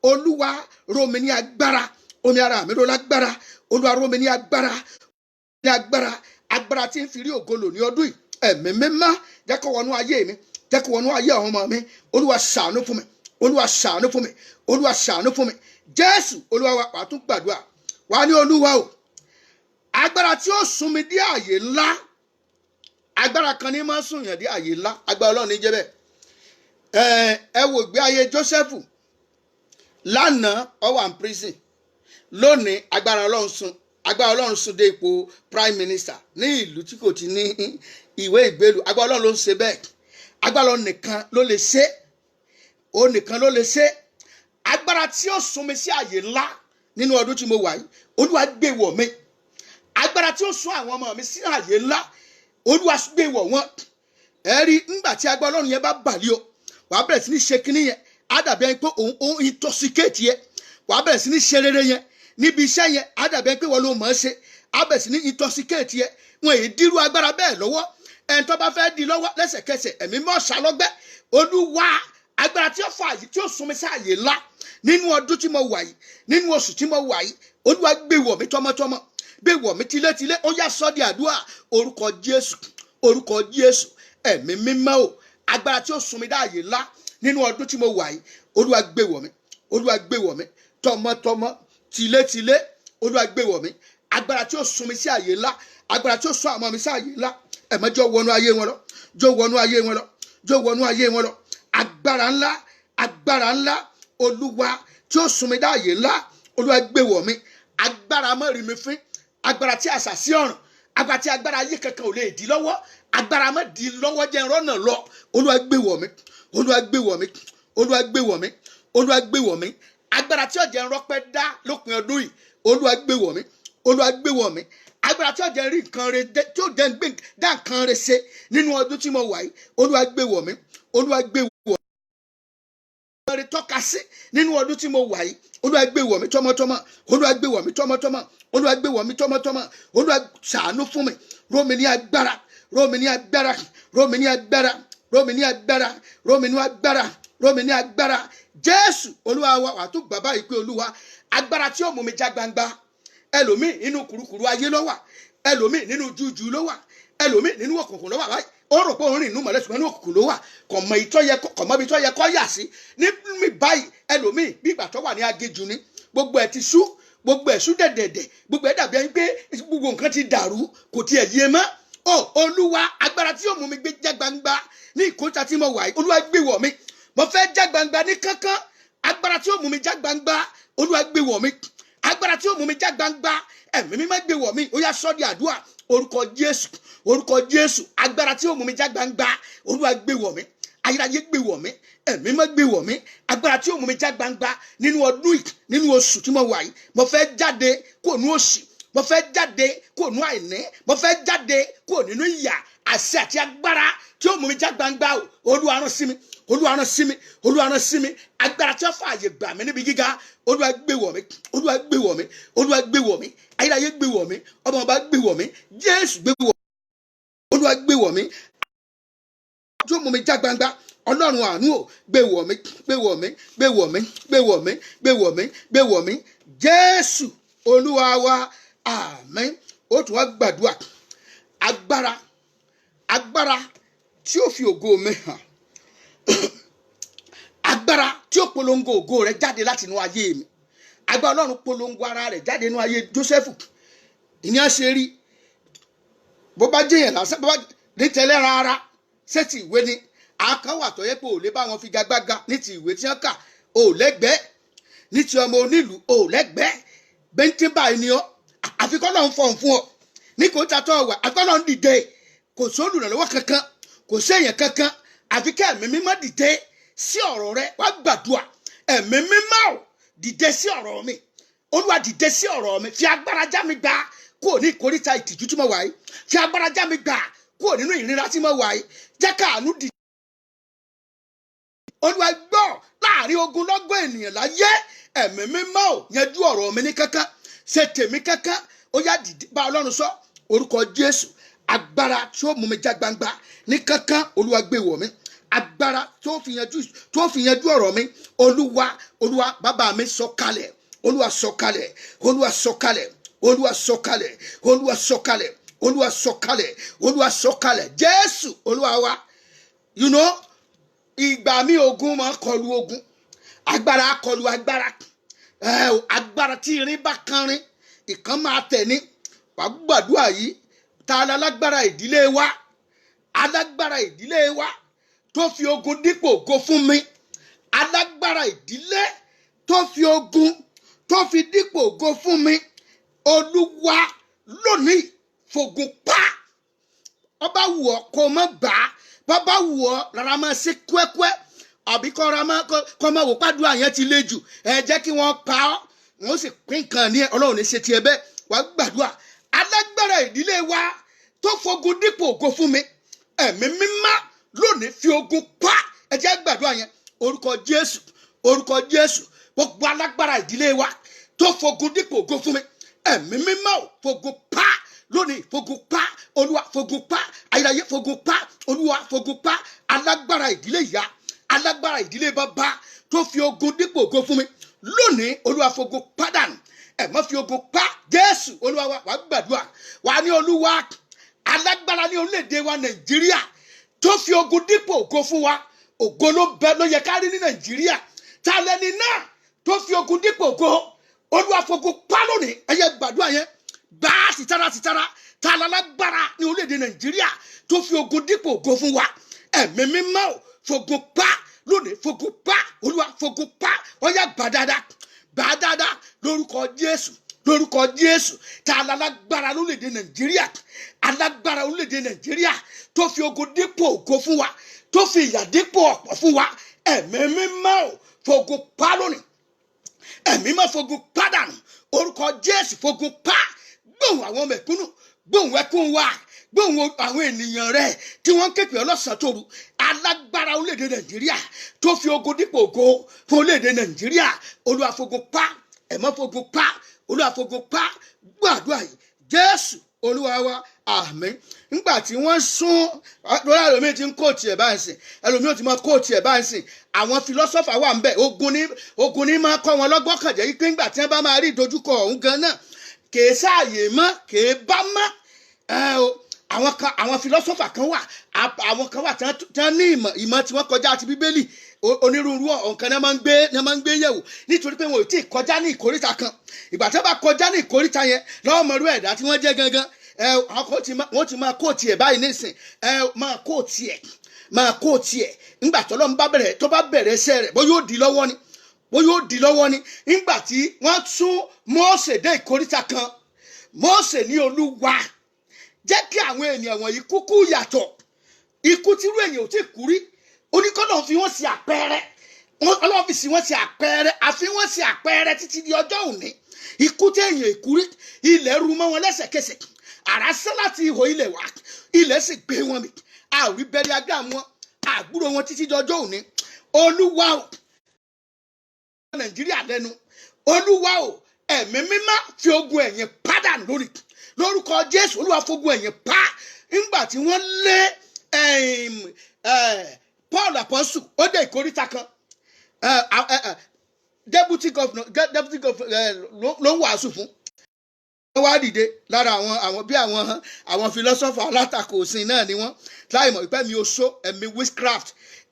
S1: olúwa rọ̀ mí ní agbára omi ara mi ró lágbára olúwa rọ̀ mí ní agbára ní agbára agbára tí ń fi rí ògolo ní ọdún yìí ẹ̀mí mímọ́ jẹ́ kó wọnú ayé mi jẹ́ kó wọnú ayé àwọn ọmọ mi olúwa ṣàánú fún mi olúwa ṣàánú fún mi olúwa ṣàánú fún mi jésù olúwa wa wàá tún gbàdúrà wà ní olúwa o agbára tí ó sún mi dé àyè ńlá agbára kan ní máa ń sún yàn dé àyè ńlá agbára ọlọ́run ní jẹ́ bẹ́ẹ̀ ẹ wò gbé ayé jósẹ́fù lánàá ó wà ní prison lónìí agbára ọlọ́run sún dé ipò prime minister ní ìlú tí kò ti ní ìwé ìgbélú agbára ọlọ́run ló ń ṣe bẹ́ẹ̀ agbára ọlọ́run nìkan ló lè ṣe ó nìkan ló lè ṣe agbára tí ó sún mi sí àyè ńlá nínú ọdún tí mo wà yìí olúwa gbé wọ̀ mí agbára tí ó sún àwọn ọmọ mi sí àyè ńlá olúwa gbé wọ̀ wọ́n ẹ rí ńgbà tí agbára ọlọ́run yẹn bá bàlẹ́ o wàá bẹ̀rẹ̀ sí ní ṣe kinní yẹn á dàbí ẹni pé òun intoxicate yẹn wàá bẹ̀rẹ̀ sí ní ṣe rere yẹn níbi iṣẹ́ yẹn á dàbí ẹni pé wọ́n ló mọ̀ ọ́ ṣe á bẹ̀rẹ̀ sí ní intoxicate yẹn wọn èyí dírú agbára bẹ́ẹ̀ lọ́wọ́ ẹni tó bá fẹ́ di lọ́wọ́ lẹ́sẹ̀kẹsẹ̀ ẹ̀mí mọ́ ṣàlọ́gbẹ́ olúwa agbára tí ó fà yìí tí ó sún mi sí àyè ńlá nínú ọdún tí mo wà yìí nínú oṣù tí mo wà yìí olúwa gbé wọ̀ mí tọmọtọmọ gbé wọ̀ mí tilétilé ó yá sọ́ di àdúrà orúkọ jésù ẹ̀mí mímọ́ o agbára tí ó sún mi dá àyè ńlá nínú ọdún tí mo wà yìí olúwa gbé wọ̀ mí tọmọtọmọ tilétilé olúwa gbé wọ̀ mí agbára tí ó sún mi sí àyè ńlá agbára tí ó sún àmọ́ mi sí àyè ńlá ẹ̀mọ́ jọ wọnú ayé wọn lọ jọ wọnú ayé wọn lọ jọ wọnú ayé wọn lọ agbára ńlá olúwa tí ó sún mi dá àyè ńlá olúwa gbé wọ̀ mí agbára mọ́ rí mi fín agbára tí àṣà sí ọ̀ràn agbára tí agbára ayé kankan ò lè dí lọ́wọ́ agbára mọ́ dí lọ́wọ́ jẹ́ rọ́nà lọ olúwa gbé wọ̀ mí olúwa gbé wọ̀ mí olúwa gbé wọ̀ mí olúwa gbé wọ̀ mí agbára tí ọ̀jẹ̀ ń rọ́pẹ́ dá lópin ọdún yìí olúwa gbé wọ̀ mí olúwa gbé wọ̀ mí agbára tí ọ̀jẹ̀ ń rí nǹkan rẹ tí ó jẹ́ ń gbé dá nǹkan rẹ ṣe nínú ọdún tí mo wà yìí olúwa gbé wọ̀ mí olúwa gbé wọ̀ mí rẹ tọ́ka sí nínú ọdún tí mo wà yìí olúwa gbé wọ̀ mí tọmọtọmọ olúwa gbé wọ̀ mí tọmọtọmọ olúwa gbé wọ̀ mí tọmọtọmọ olúwa ṣàánú fún mi rọ̀ mí ní agbára rọ̀ mí ní agbára rọ̀ mí ní agbára rọ̀ mí ní agbára rọ̀ mí ní agbára rọ̀ mí ní agbára jésù olúwa wa wà tó bàbá yìí pé olúwa agbára tí ó mú mi já gbangba ẹlòmíì nínú kùrukùru ayé ló wà ẹlòmíì nínú jújù ló wà ẹlòmíì nínú òkùnkùn ló wà báyìí ó rò pé òun rìn inú mọ̀lẹ́ ṣùgbọ́n ní òkùnkùn ló wà kò mọ ibi tó yẹ kó yà sí níbi báyìí ẹlòmíì bí ìgbà tó wà ní agéjù ni gbogbo ẹ̀ ti sú gbogbo ẹ̀ sú dẹ̀dẹ̀dẹ̀ gbogbo ẹ̀ dàbí ẹni pé gbogbo nǹkan ti dàrú kò tiẹ̀ yé mọ́ ó olúwa agbára tí yóò mú mi gbé já gbangba ní ìkóta tí mo wà yìí olúwa gbé wọ̀ mí mo fẹ́ já gbangba ní kánkán agbára tí yóò mú mi já gbangba olúwa gbé wọ̀ mí agbára tí yóò mú mi já gbangba ẹ̀mí mímọ́ gbé wọ̀ mí ó yá sọ́ di àdúrà orúkọ jésù agbára tí yóò mú mi já gbangba olúwa gbé wọ̀ mí ayérayé gbé wọ̀ mí ẹ̀mí mímọ́ gbé wọ̀ mí agbára tí yóò mú mi já gbangba nínú ọdún yìí nínú oṣù tí mo wà yìí mo fẹ́ jáde kúrò nínú òṣì mo fẹ́ jáde kúrò nínú àìní mo fẹ́ jáde kúrò nínú ìyà àṣẹ àti agbára tí yóò mú mi já gbangba olúwa rán sí mi olúwa rán sí mi olúwa rán sí mi agbára tí ó fààyè gbà mí níbi gíga olúwa gbé wọ̀ mí olúwa gbé wọ̀ mí olúwa gbé wọ̀ mí ayérayé gbé wọ̀ mí ọmọ ọba gbé wọ̀ mí jésù gbé wọ̀ mí olúwa gbé wọ̀ mí tí ó mú mi já gbangba ọlọ́run àánú ò gbé wọ̀ mí gbé wọ̀ mí gbé wọ̀ mí gbé wọ̀ mí gbé wọ̀ mí gbé wọ̀ mí jésù olúwa wa àmín ó tún wá gbàdúrà agbára agbára tí ó fi ògo mi hàn agbára tí ó polongo ògo rẹ̀ jáde láti inú ayé mi agbára Ọlọ́run polongo ara rẹ̀ jáde inú ayé Jósẹ́fù ìní àṣẹ rí bó bá jẹyàn lásán bó bá ní tẹ́lẹ̀ rárá ṣé ti ìwé ni àkàn wà tó yẹ pé ò lè bá wọn figagbága ní ti ìwé tí wọ́n kà ò lẹ́gbẹ̀ẹ́ ní ti ọmọ onílùú ò lẹ́gbẹ̀ẹ́ bẹ́ńtì báyìí ni ọ́ àfikọ́ náà ń fọ̀n fún ọ ní kò tàtọ́ wà àfikọ́ náà ń dìde kò sólùrànlọ́wọ́ kankan kò séèyàn kankan àfikẹ́ ẹ̀mí mímọ́ dìde sí ọ̀rọ̀ rẹ wá gbàdúrà ẹ̀mí mímọ́ ò dìde sí ọ̀rọ̀ mi Olúwa dìde sí ọ̀rọ̀ mi fi agbára já mi gbà kúrò ní ìkórìtà ìtìjú tí mo wà yìí fi agbára já mi gbà kúrò nínú ìnira tí mo wà yìí jẹ́ káàánú dìde. Olúwa gbọ́ láàrin ogunlọ́gọ̀ ènìyàn láyé ẹ̀mí mímọ́ ò yanjú ọ̀rọ̀ mi ní kankan ṣe tèmi kankan ó yá dìde bá Ọlọ́run sọ orúkọ Jésù agbára tí ó mú mi já gbangba ní kankan Olúwa gbé wọ̀ mí agbára tó fi yanjú ọ̀rọ̀ mi Olúwa bàbá mi sọ̀kalẹ̀ Olúwa sọ̀kalẹ̀ Olúwa sọ̀kalẹ̀ Olúwa sọ̀kalẹ̀ Olúwa sọ̀kalẹ̀ Olúwa sọ̀kalẹ̀ Olúwa sọ̀kalẹ̀ Jésù Olúwa wa ìgbà mi ogun máa kọlu ogun agbára kọlu agbára agbára tí irin bá kanrin ìkan máa tẹ̀ ní wàá gbàdúrà yìí ta alágbára ìdílé wa alágbára ìdílé wa tó fi ogun dípò ògo fún mi alágbára ìdílé tó fi ogun tó fi dípò ògo fún mi Olúwa lónìí fògùn pa ọba wù ọ́ kó má gbà á bàbá wù ọ́ rárá máa ṣe kwẹ́kwẹ́ àbí kọ́ máa wò pàdúrà yẹn ti le jù jẹ́ kí wọ́n pa ọ́ wọ́n sì pín nǹkan ní Ọlọ́run ní ṣe tiẹ̀ bẹ́ẹ̀ wàá gbàdúrà alágbára ìdílé wa tó fogun dípò ògo fún mi ẹ̀mí mímọ́ lónìí fi ogun pa ẹ jẹ́ gbàdúrà yẹn orúkọ Jésù gbogbo alágbára ìdílé wa tó fogun dípò ògo fún mi ẹ̀mí mímọ́ fogun pa lónìí fogun pa Olúwa fogun pa ayérayé fogun pa Olúwa fogun pa alágbára ìdílé ìyá alágbára ìdílé bàbá tó fi ogun dípò ògo fún mi lónìí Olúwa fogun pa dànù ẹ má fi ogun pa Jésù Olúwa wa wàá gbàdúrà wàá ní Olúwa alágbára ní orílẹ̀-èdè wa Nàìjíríà tó fi ogun dípò ògo fún wa ògo ló yẹ ká rí ní Nàìjíríà ta lẹni náà tó fi ogun dípò ògo Olúwa fogun pa lónìí ẹ yẹ gbàdúrà yẹn gbà á sìtara ta lálágbára ní orílẹ̀-èdè Nàìjíríà tó fi ogun dípò ògo fún wa ẹ̀mí mímọ́ fogun pa lónìí fogun pa Olúwa fogun pa ó yá gbà dáadáa lórúkọ Jésù ta lálágbára lórílẹ̀-èdè Nàìjíríà alágbára orílẹ̀-èdè Nàìjíríà tó fi ogun dípò ògo fún wa tó fi ìyà dípò ọ̀pọ̀ fún wa ẹ̀mí mímọ́ fogun pa lónìí ẹ̀mí mímọ́ fogun pa dànù orúkọ Jésù fogun pa gbóhùn àwọn mẹ̀kúnnù gbóhùn ẹkún wa gbóhùn àwọn ènìyàn rẹ tí wọ́n képe ọlọ́sàn tóru alágbára orílẹ̀-èdè Nàìjíríà tó fi ogun dípò ògo fún orílẹ̀-èdè Nàìjíríà Olúwa fogun pa ẹ̀mọ́ fogun pa Olúwa fogun pa gbàdúrà yìí Jésù Olúwa wa àmín nígbà tí wọ́n sún lórí ẹlòmíì tí ń kóòtù ẹ̀ bá ń sìn ẹlòmíì ò ti máa kóòtù ẹ̀ bá ń sìn àwọn fìlọ́sọ́fà wà ń bẹ̀ ogun ní máa kọ́ wọn lọ́gbọ́n kàn jẹ́ pé nígbà tí wọ́n bá máa rí ìdojúkọ ọ̀hún gan náà kèé sáàyè mọ́ kèé bá mọ́ àwọn fìlọ́sọ́fà kan wà àwọn kan wà tí wọ́n ní ìmọ̀ tí wọ́n kọjá àti Bíbélì onírúurú ọ̀nkan náà máa ń gbé yẹ̀wò nítorí pé wọn ò tí ì kọjá ní ìkórìtà kan ìgbà tí wọ́n bá kọjá ní ìkórìtà yẹn lọ́wọ́ mọ̀rú ẹ̀dá tí wọ́n jẹ́ gangan wọ́n ti máa kóòtì ẹ̀ báyìí nísìn máa kóòtì ẹ̀ ńgbà tó bá bẹ̀rẹ̀ iṣẹ́ rẹ̀ bó yóò di lọ́wọ́ ni ńgbà tí wọ́n tún Mósè dé ìkórìtà kan Mósè ní Olúwa jẹ́ kí àwọn ènìyàn wọ̀nyí kúkú yàtọ̀ ikú tírú èèyàn ò tí kú rí oníkọ́nà fi wọ́n sí àpẹẹrẹ Ọlọ́run fi sí wọ́n sí àpẹẹrẹ àfi wọ́n sí àpẹẹrẹ títí di ọjọ́ òní ikú tí èèyàn èkú rí ilẹ̀ ru mọ́ wọn lẹ́sẹ̀kẹsẹ̀ àrá sán láti ihò ilẹ̀ wá ilẹ̀ sì gbé wọn mì àwí bẹ̀rẹ̀ agbá wọn àgbúrò wọn títí di ọjọ́ òní Olúwa o Nàìjíríà lẹ́nu Olúwa o ẹ̀mí mímọ́ fi ogun ẹ̀yìn padà lórúkọ Jésù Olúwa fogun ẹ̀yìn pa ńgbà tí wọ́n lé Paul Apostle ó dé ìkórìtà kan deputy governor ló ń wàásù fún wá dìde lára àwọn bí àwọn philosopher alátakò òsìn náà ni wọ́n láì mọ̀ ìpẹ́ mi oṣó ẹ̀mí witchcraft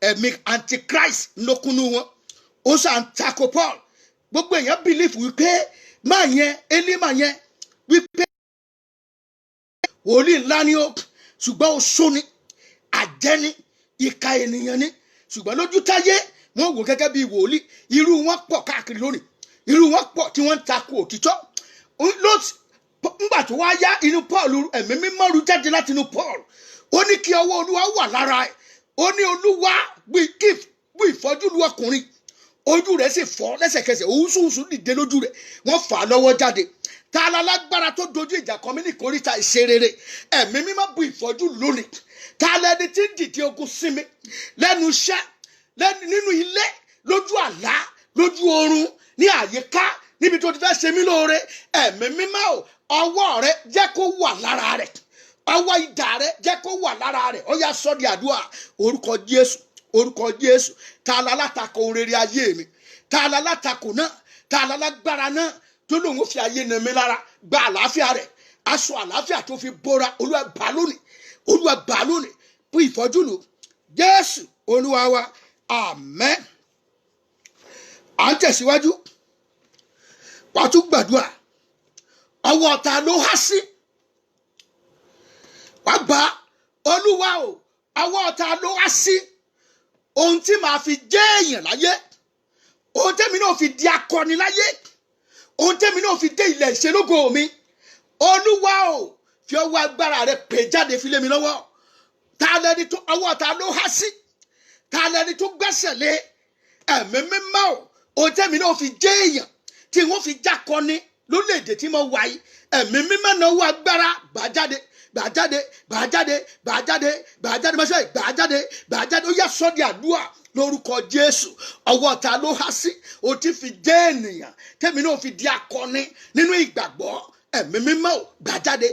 S1: ẹ̀mí antichrist lókùnú wọn ó sàn takò Paul gbogbo èèyàn believe wípé máa yẹn Élímà yẹn wípé wòlíì ńlá ni ó ṣùgbọ́n oṣó ni àjẹ́ni ìka ènìyàn ni ṣùgbọ́n lójú táyé wọ́n wò gẹ́gẹ́ bí wòlíì irú wọn pọ̀ káàkiri lónìí irú wọn pọ̀ tí wọ́n ń takò òtítọ́ ńgbà tó wá yá inú Paul ẹ̀mí mímọ́ ru jáde láti inú Paul ó ní kí ọwọ́ Olúwa wà lára ẹ̀ ó ní Olúwa bí ìfọ́jú lu ọkùnrin ojú rẹ̀ sì fọ́ lẹ́sẹ̀kẹsẹ̀ òwúsùwùsù dìde lójú rẹ̀ wọ́n fà á lọ́wọ́ jáde ta la lágbára tó dojú ìjà kan mí ní ìkórìtà ìṣerere ẹ̀mí mímọ́ bu ìfọ́jú lónìí ta lẹni tí ń dìde ogun sí mi lẹ́nu iṣẹ́ nínú ilé lójú àlá lójú oorun ní àyíká níbi tó ti fẹ́ ṣe mí lóore ẹ̀mí mímọ́ ọwọ́ rẹ jẹ́ kó wà lára rẹ̀ ọwọ́ idà rẹ jẹ́ kó wà lára rẹ̀ ó yá sọ di àdúrà orúkọ Jésù ta la látakò rere ayé mi ta la látakò náà ta la lágbára náà tó lóun fi ayé nà mí lára gba àlàáfíà rẹ̀ aṣọ àlàáfíà tó fi bóra Olúwa bá lónìí fún ìfọ́jú lò Jésù Olúwa wa àmín. À ń tẹ̀síwájú wàá tún gbàdúrà ọwọ́ ọ̀tá ló há sí wàá gba Olúwa o ọwọ́ ọ̀tá ló há sí ohun tí màá fi jẹ́ èèyàn láyé ohun tẹ́mi náà fi di akọni láyé ohun tẹ́mi náà fi dé ilẹ̀ ìṣelógo mi Olúwa o fi ọwọ́ agbára rẹ pè jáde fi lé mi lọ́wọ́ ta lẹni tó ọwọ́ ọ̀tá ló há sí ta lẹni tó gbẹ́sẹ̀ lé ẹ̀mí mímọ́ o ohun tẹ́mi náà fi jẹ́ èèyàn tí wọ́n fi jákọ́ni lórílẹ̀‐èdè tí mo wà yìí ẹ̀mí mímọ́ náà wọ agbára gbà jáde ó yá sọ di àdúrà lórúkọ Jésù ọwọ́ ta ló há sí o ti fi jẹ́ ènìyàn tẹ́mi náà fi di akọni nínú ìgbàgbọ́ ẹ̀mí mímọ́ gbà jáde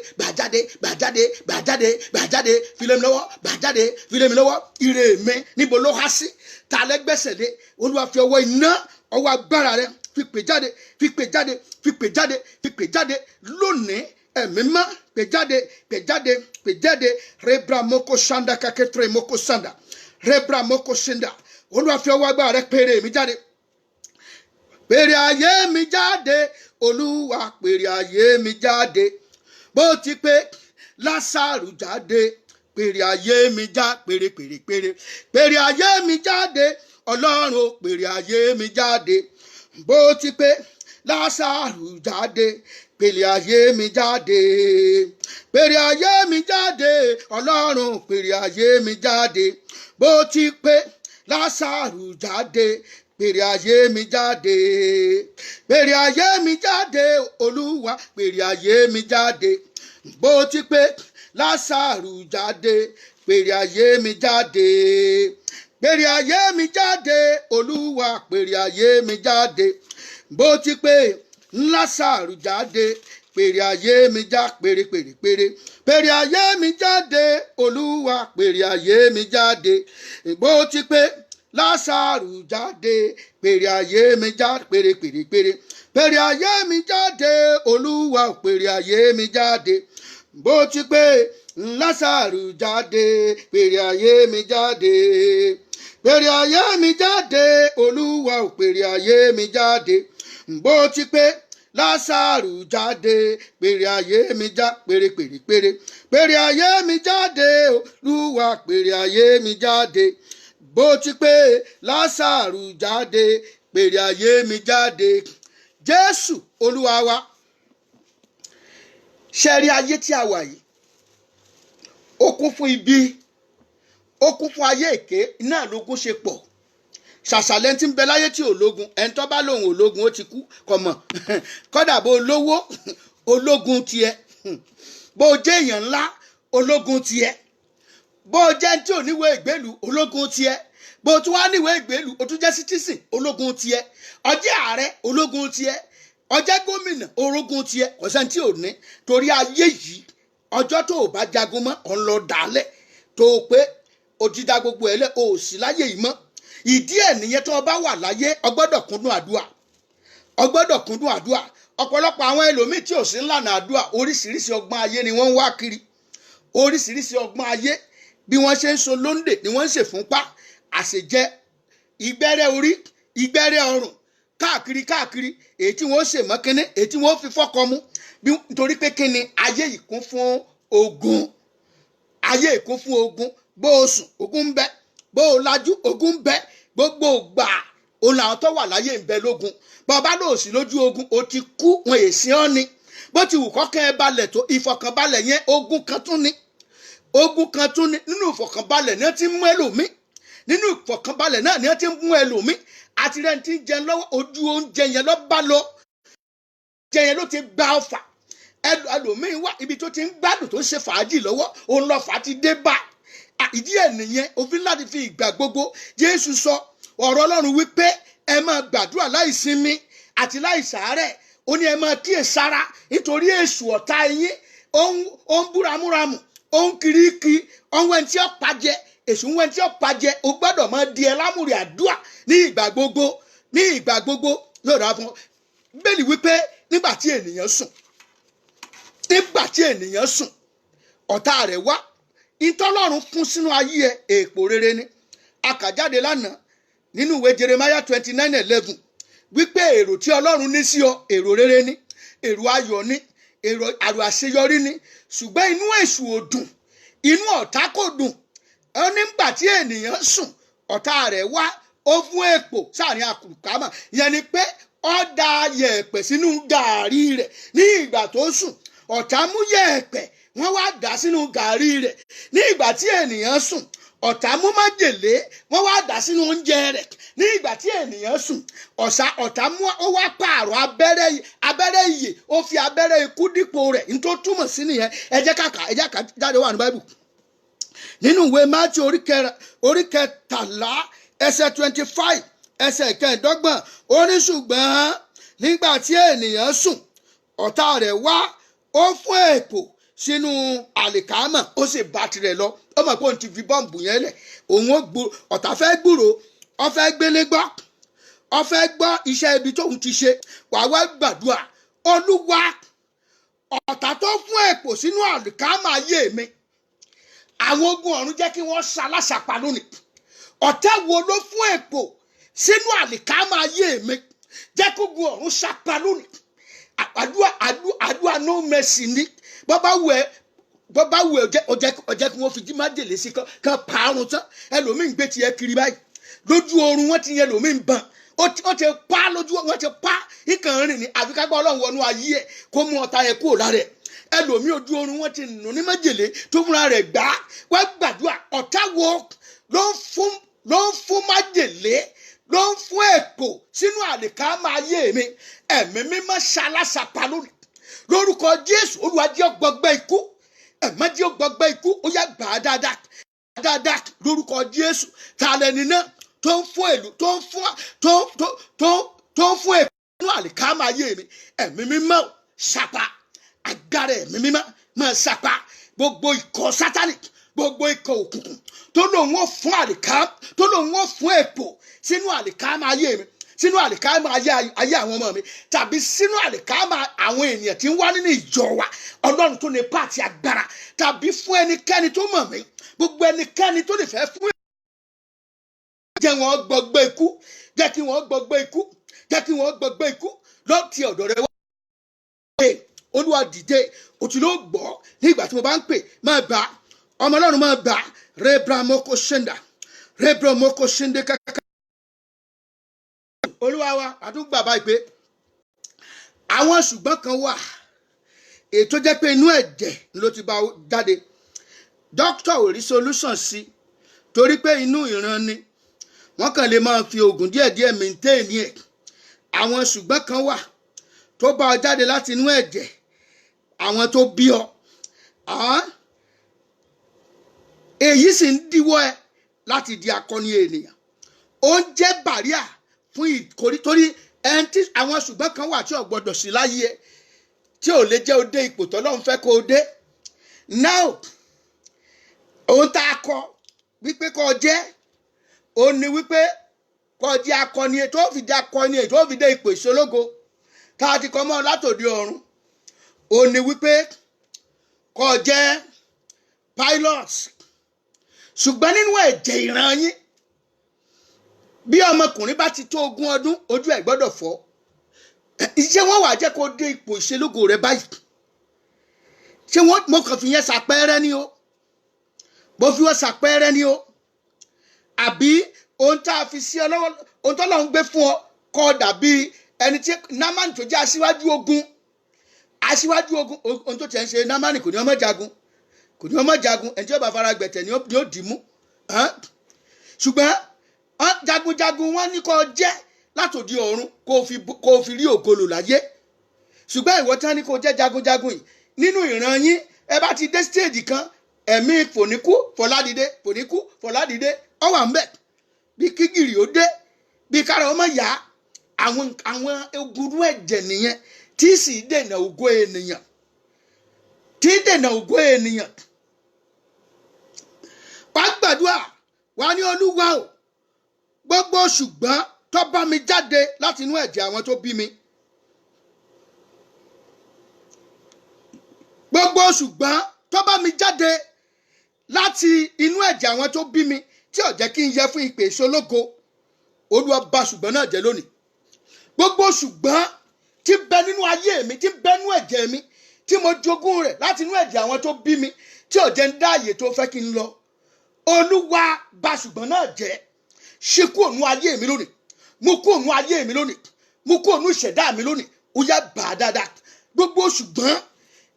S1: fi lé mi lọ́wọ́ fi lé mi lọ́wọ́ ire mi níbo ló há sí ta lẹ́gbẹ̀sẹ̀ lé Olúwa fi ọwọ́ iná ọwọ́ agbára rẹ fi pè jáde lónìí ẹ̀mí mọ́ pè jáde rebra moko sanda kaketre moko sanda rebra moko senda Olúwa fi ọwọ́ agbára rẹ pèrè mi jáde pèrè ayé mi jáde Olúwa pèrè ayé mi jáde bó ti pè Lásárù jáde pèrè ayé mi já pèrè ayé mi jáde Ọlọ́run pèrè ayé mi jáde bó ti pè Lásárù jáde pèrè ayé mi jáde Ọlọ́run pèrè ayé mi jáde bó ti pè Lásárù jáde pèrè ayé mi jáde Olúwa pèrè ayé mi jáde bó ti pè Lásárù jáde pèrè ayé mi jáde Olúwa pèrè ayé mi jáde bó ti pè Lásárù jáde pèrè ayé mi já pèrè ayé mi jáde Olúwa pèrè ayé mi jáde bó ti pè Lásárù jáde pèrè ayé mi já pèrè ayé mi jáde Olúwa pèrè ayé mi jáde bó ti pè Lásárù jáde pèrè ayé mi jáde Olúwa pèrè ayé mi jáde bó ti pè Lásárù jáde pèrè ayé mi já pèrè ayé mi jáde Olúwa pèrè ayé mi jáde bó ti pè Lásárù jáde pèrè ayé mi jáde Jésù Olúwa wa ṣẹ́rí ayé tí a wà yìí ó kún fún ibi ó kún fún ayé èké náà lógún ṣe pọ̀ ṣàṣàlẹ̀ tí ń bẹ láyé tí ológun ẹni tó bá lòun ológun ó ti kú kọ̀mọ̀ kọ́dà bó olówó ológun tiẹ̀ bó jẹ́ èèyàn ńlá ológun tiẹ̀ bó jẹ́ tí ò níwèé ìgbélú ológun tiẹ̀ bó tún wá níwèé ìgbélú ó tún jẹ́ citizen ológun tiẹ̀ ó jẹ́ ààrẹ ológun tiẹ̀ ó jẹ́ gómìnà ológun tiẹ̀ ọ̀sẹ̀ tí ò ní torí ayé yìí ọjọ́ tó o bá jagun mọ́ ọ̀ ń lọ dálẹ̀ tó o pé o ti da gbogbo ẹ̀ lẹ̀ o ò sí láyé yìí mọ́ ìdí ẹ̀ nìyẹn tó o bá wà láyé o gbọ́dọ̀ kúndùn àdúrà ọ̀pọ̀lọpọ̀ àwọn ẹlòmíì tí ò sí ńlànà àdúrà oríṣiríṣi ọgbọ́n ayé ni wọ́n ń wá kiri oríṣiríṣi ọgbọ́n ayé bí wọ́n ṣe ń so lóńdè ni wọ́n ń ṣèfúnpá àṣejẹ ìgbẹ́rẹ́ orí ìgbẹ́rẹ́ ọrùn káàkiri èyí tí wọ́n ṣe mọ́ kínní èyí tí wọ́n fi fọ́kọ mú nítorí pé kínní ayé yìí kún fún ogun ayé yìí kún fún ogun bó o sùn ogun ń bẹ bó o lajú ogun ń bẹ gbogbo gbà òun làwọn tó wà láyé ń bẹ lógun bàbá lò sí lójú ogun o ti kú wọn èsì ọ́ ni bó ti wù kọ́kẹ́ ẹ balẹ̀ tó ìfọ̀kànbalẹ̀ yẹn ogun kan tún ni nínú ìfọ̀kànbalẹ̀ náà ti mú ẹlòmíì nínú ìfọ̀kànbalẹ̀ náà ni wọ́n ti ń mú ẹlòmíì àti rẹ̀ ti ń jẹun lọ́wọ́ ojú oúnjẹ yẹn lọ́ bá lọ oúnjẹ yẹn ló ti gba ọfà ẹlòmíì wá ibi tó ti ń gbádùn tó ń ṣe fàájì lọ́wọ́ òun lọ́fà ti dé bá ìdí ẹ̀ nìyẹn òfin láti fi ìgbà gbogbo Jésù sọ ọ̀rọ̀ Ọlọ́run wípé ẹ máa gbàdúrà láì sinmi àti láì sàárẹ̀ ó ní ẹ máa kíyèsára nítorí èṣù ọ̀tá yín ó ń búramúramù ó ń kiriki ọ̀hún ẹni tí ó pàjẹ́ èṣù ń wẹ́n tí ó pàjẹ́ o gbọ́dọ̀ máa di ẹ lámùrè àdúrà ní ìgbà gbogbo yóò dáa fún ọ bẹ́ẹ̀ni wípé nígbà tí ènìyàn sùn ọ̀tá rẹ̀ wá ìtọ́lọ́run fún sínú ayé ẹ èèpò rere ni akàjáde lánàá nínú ìwé Jeremiah 29:11 wípé èrò tí Ọlọ́run ní sí ọ èrò rere ni èrò ayọ̀ ni èrò àṣeyọrí ni ṣùgbọ́n inú èṣù ò dùn inú ọ̀tá kò dùn ó nígbà tí ènìyàn sùn ọ̀tá rẹ̀ wá ó fún èpò sáàrin àkùkámà ìyẹn ni pé ó da yẹ̀pẹ̀ sínú gàárì rẹ̀ ní ìgbà tó sùn ọ̀tá mú yẹ̀pẹ̀ wọ́n wá dà sínú gàárì rẹ̀ ní ìgbà tí ènìyàn sùn ọ̀tá mú májèlé wọ́n wá dà sínú oúnjẹ rẹ̀ ní ìgbà tí ènìyàn sùn ọ̀tá mú ó wá pààrọ̀ abẹ́rẹ́ ìyè ó fi abẹ́rẹ́ ikú dípò rẹ̀ ní tó túmọ̀ sí nìyẹn ẹ jẹ́ ká jáde wà ní Báíbù nínú ìwé Mátíù orí kẹtàlá ẹsẹ̀ 25 ẹsẹ̀ kẹẹ̀dọ́gbọ̀n ó ní ṣùgbọ́n nígbà tí ènìyàn sùn ọ̀tá rẹ̀ wá ó fún èpò sínú àlìkámà ó sì bá tirẹ̀ lọ ó mọ̀ pé òun ti fi bọ́ǹbù yẹn lẹ̀ òun ọ̀tá fẹ́ gbúrò ó fẹ́ gbélé gbọ́ ó fẹ́ gbọ́ iṣẹ́ ibi tóun ti ṣe wàá wá gbàdúrà Olúwa ọ̀tá tó fún èpò sínú àlìkámà ayé mi àwọn ogun ọ̀run jẹ́ kí wọ́n ṣaláṣàpá lónìí ọ̀tá wo ló fún èpò sínú àlìkámà ayé mi jẹ́ kó ogun ọ̀run ṣapá lónìí àdúrà no mercy ni bọ́bá wù ẹ́ ọjẹ́ kí wọ́n fi jí májèlé sí kan parun tán ẹlòmíì ń gbé tiẹ̀ kiri báyìí lójú oorun wọ́n ti yẹn ẹlòmíì ń bàn ó ti pa lójú wọ́n ti pa ìkàn rìn ní àfi ká gbọ́ Ọlọ́run wọnú ayé ẹ̀ kó mú ọ̀tá yẹn kúrò lára ẹ̀ ẹlòmíì ojú oorun wọ́n ti nù ní májèlé tó múra rẹ̀ gbá wá gbàdúrà ọ̀tá wo ló ń fún májèlé ló ń fún èpò sínú àlìkámà ayé mi ẹ̀mí mímọ́ ṣaláṣàpá lónìí lórúkọ Jésù Olúwa jẹ́ ọgbọgbẹ́ ikú ẹ̀mọ́ jẹ́ ọgbọgbẹ́ ikú ó yá gbà á dáadáa lórúkọ Jésù ta lẹni náà tó ń fún èlò tó ń fún èpò sínú àlìkámà ayé mi ẹ̀mí mímọ́ ṣàpá agbára ẹ̀mí mímọ́ máa ṣàpá gbogbo ikọ̀ Sátánì gbogbo ikọ̀ òkùnkùn tó lòun ó fún tó lòun ó fún èpò sínú àlìkámà ayé mi sínú àlìkámà ayé àwọn ọmọ mi tàbí sínú àlìkámà àwọn ènìyàn tí ń wá nínú ìjọ wa Ọlọ́run tó ní pàtì agbára tàbí fún ẹnikẹ́ni tó mọ̀ mí gbogbo ẹnikẹ́ni tó lè fẹ́ fún jẹ́ wọn gbọgbẹ́ ikú jẹ́ kí wọ́n gbọgbẹ́ ikú lọ́ọ̀tì ọ̀dọ̀ rẹ wá. Olúwa dìde òtí ló gbọ́ ní ìgbà tí mo bá ń pè máa bá ọmọ Ọlọ́run máa bá rebramoko shende kàkà. Olúwa wa àtúgbà báyìí pé àwọn ṣùgbọ́n kan wà ètò jẹ́ pé inú ẹ̀jẹ̀ ló ti bá jáde dókítà ò rí solution sí torí pé inú ìran ni wọ́n kàn lè máa fi oògùn díẹ̀díẹ̀ maintain ẹ̀ àwọn ṣùgbọ́n kan wà tó bá ọ jáde láti inú ẹ̀jẹ̀ àwọn tó bí ọ èyí sì ń díwọ́ ẹ láti di akọni ènìyàn ó ń jẹ́ bàríà fún ìkórí torí ẹni tí àwọn ṣùgbọ́n kan wà tí ò gbọdọ̀ sí láyé ẹ tí ò lè jẹ́ ó dé ipò tọ́lọ́run fẹ́ kó o dé now ohun tá a kọ wípé kó o jẹ́ ó ní wípé kó o jẹ́ akọni tó fi dé akọni tó fi dé ipò ìṣológo tá a ti kọ́ mọ́ látòdì ọ̀run ó ní wípé kó jẹ́ pilot ṣùgbọ́n nínú ẹ̀jẹ̀ ìran yín bí ọmọkùnrin bá ti tó 20 ọdún ojú ẹ̀ gbọ́dọ̀ fọ́ ṣé wọ́n wà jẹ́ kó dé ipò ìṣelógo rẹ báyìí ṣé wọ́n mo kàn fi yẹn ṣàpẹẹrẹ ni o mo fi wọ́n ṣàpẹẹrẹ ni o àbí ohun tá a fi sí ọ lọ́wọ́ ohun tó lọ́n gbé fún ọ kọ́ dàbí ẹni tí Námánì tó jẹ́ aṣíwájú ogun ohun tó tiẹ̀ ń ṣe Námánì kò ní ọmọ jagun ẹni tí ó bá fara gbẹ̀tẹ̀ ni ó dì mú ṣùgbọ́n jagunjagun wọn ní kó jẹ́ látòdì ọ̀run kó fi rí ògolo láyé ṣùgbọ́n ìwọ tán ní kó jẹ́ jagunjagun yìí nínú ìran yín ẹ bá ti dé stéèjì kan ẹ̀mí fòníkú fọ̀ládìde ọ wà ń bẹ̀ bí kígìrì ó dé bí kára ọmọ yá àwọn ogurú ẹ̀jẹ̀ nìyẹn tí sì dènà ògo ènìyàn wá gbàdúrà wá ní Olúwa o gbogbo ṣùgbọ́n tó bá mi jáde láti inú ẹ̀jẹ̀ àwọn tó bí mi gbogbo ṣùgbọ́n tó bá mi jáde láti inú ẹ̀jẹ̀ àwọn tó bí mi tí ò jẹ́ kí n yẹ fún ìpè ìṣológo Olúwa bà ṣùgbọ́n náà jẹ́ lónìí gbogbo ṣùgbọ́n tí bẹ nínú ayé mi tí bẹ nínú ẹ̀jẹ̀ mi tí mo jogún rẹ̀ láti inú ẹ̀jẹ̀ àwọn tó bí mi tí ò jẹ́ ń dá àyè tó fẹ́ kí n lọ Olúwa bà ṣùgbọ́n náà jẹ́ ṣe kú òun ayé mi lónìí mo kú òun ayé mi lónìí mo kú òun ìṣẹ̀dá mi lónìí ó yá bà á dáadáa gbogbo ṣùgbọ́n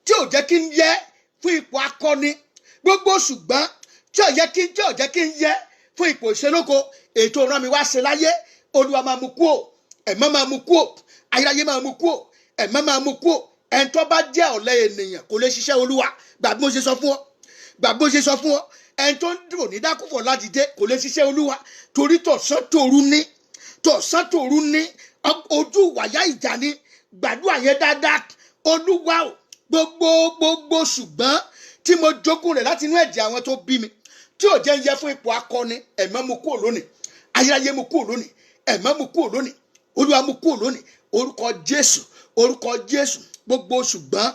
S1: tí ò jẹ́ kí n yẹ fún ipò akọni gbogbo ṣùgbọ́n tí ò jẹ́ kí n yẹ fún ipò ìṣelógo ètò ìran mi wá ṣe láyé Olúwa máa mú kú o ẹ̀mọ́ máa mú kú o ayérayé máa mú kú o ẹ̀mọ́ máa mú kú o ẹni tó bá jẹ́ ọ̀lẹ ènìyàn kò lè ṣiṣẹ́ Olúwa gbàgbé mo ṣe sọ fún ọ ẹni tó ń dùn ní dákúfọ̀ láti dé kò lè ṣiṣẹ́ Olúwa torí tọ̀sán tòru ní ojú wàyà ìjà ní gbàdúrà yẹn dáadáa Olúwa o gbogbo ṣùgbọ́n tí mo jogún rẹ̀ láti inú ẹ̀jẹ̀ àwọn tó bí mi tí ò jẹ́ ń yẹ fún ipò akọni ẹ̀mọ́ mu kúrò lónìí ayérayé mu kúrò lónìí ẹ̀mọ́ mu kúrò lónìí Olúwa mu kúrò lónìí orúkọ Jésù gbogbo ṣùgbọ́n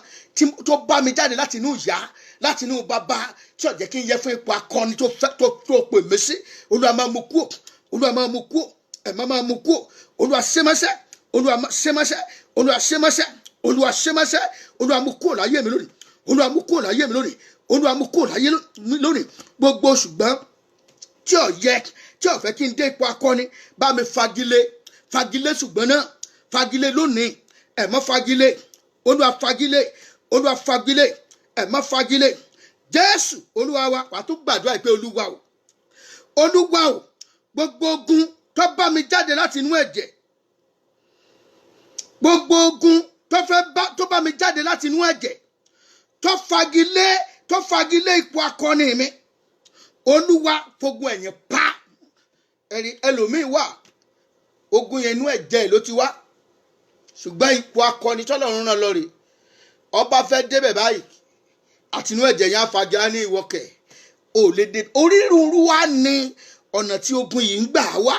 S1: tó bá mi jáde láti inú ìyá láti inú bàbá tí ò jẹ́ kí n yẹ fún ipò akọni tó pè mí sí Olúwa máa mu kúrò Olúwa máa mu kúrò ẹ̀mọ́ máa mu kúrò Olúwa ṣẹ́mọ́ṣẹ́ Olúwa mú kúrò láyé mi lónìí Olúwa mú kúrò láyé mi lónìí gbogbo ṣùgbọ́n tí ò fẹ́ kí n dé ipò akọni bá mi fagilé ṣùgbọ́n náà fagilé lónìí ẹ̀mọ́ fagilé Olúwa fagilé ẹ̀mọ́ fagilé Jésù Olúwa wa wà tó gbàdúrà pé Olúwa o gbogbo ogun tó bá mi jáde láti inú ẹ̀jẹ̀ gbogbo ogun tó bá mi jáde láti inú ẹ̀jẹ̀ tó fagilé ipò akọni mi Olúwa fogun ẹ̀yìn pa ẹlòmíì wà ogun yẹn inú ẹ̀jẹ̀ ló ti wá ṣùgbọ́n ipò akọni tọ́lọ́run rán lọ rè ọba fẹ́ débẹ̀ báyìí àti inú ẹ̀jẹ̀ yẹn afagilá ní ìwọkẹ̀ ò lè dé onírúurú wá ní ọ̀nà tí ogun yìí ń gbà wá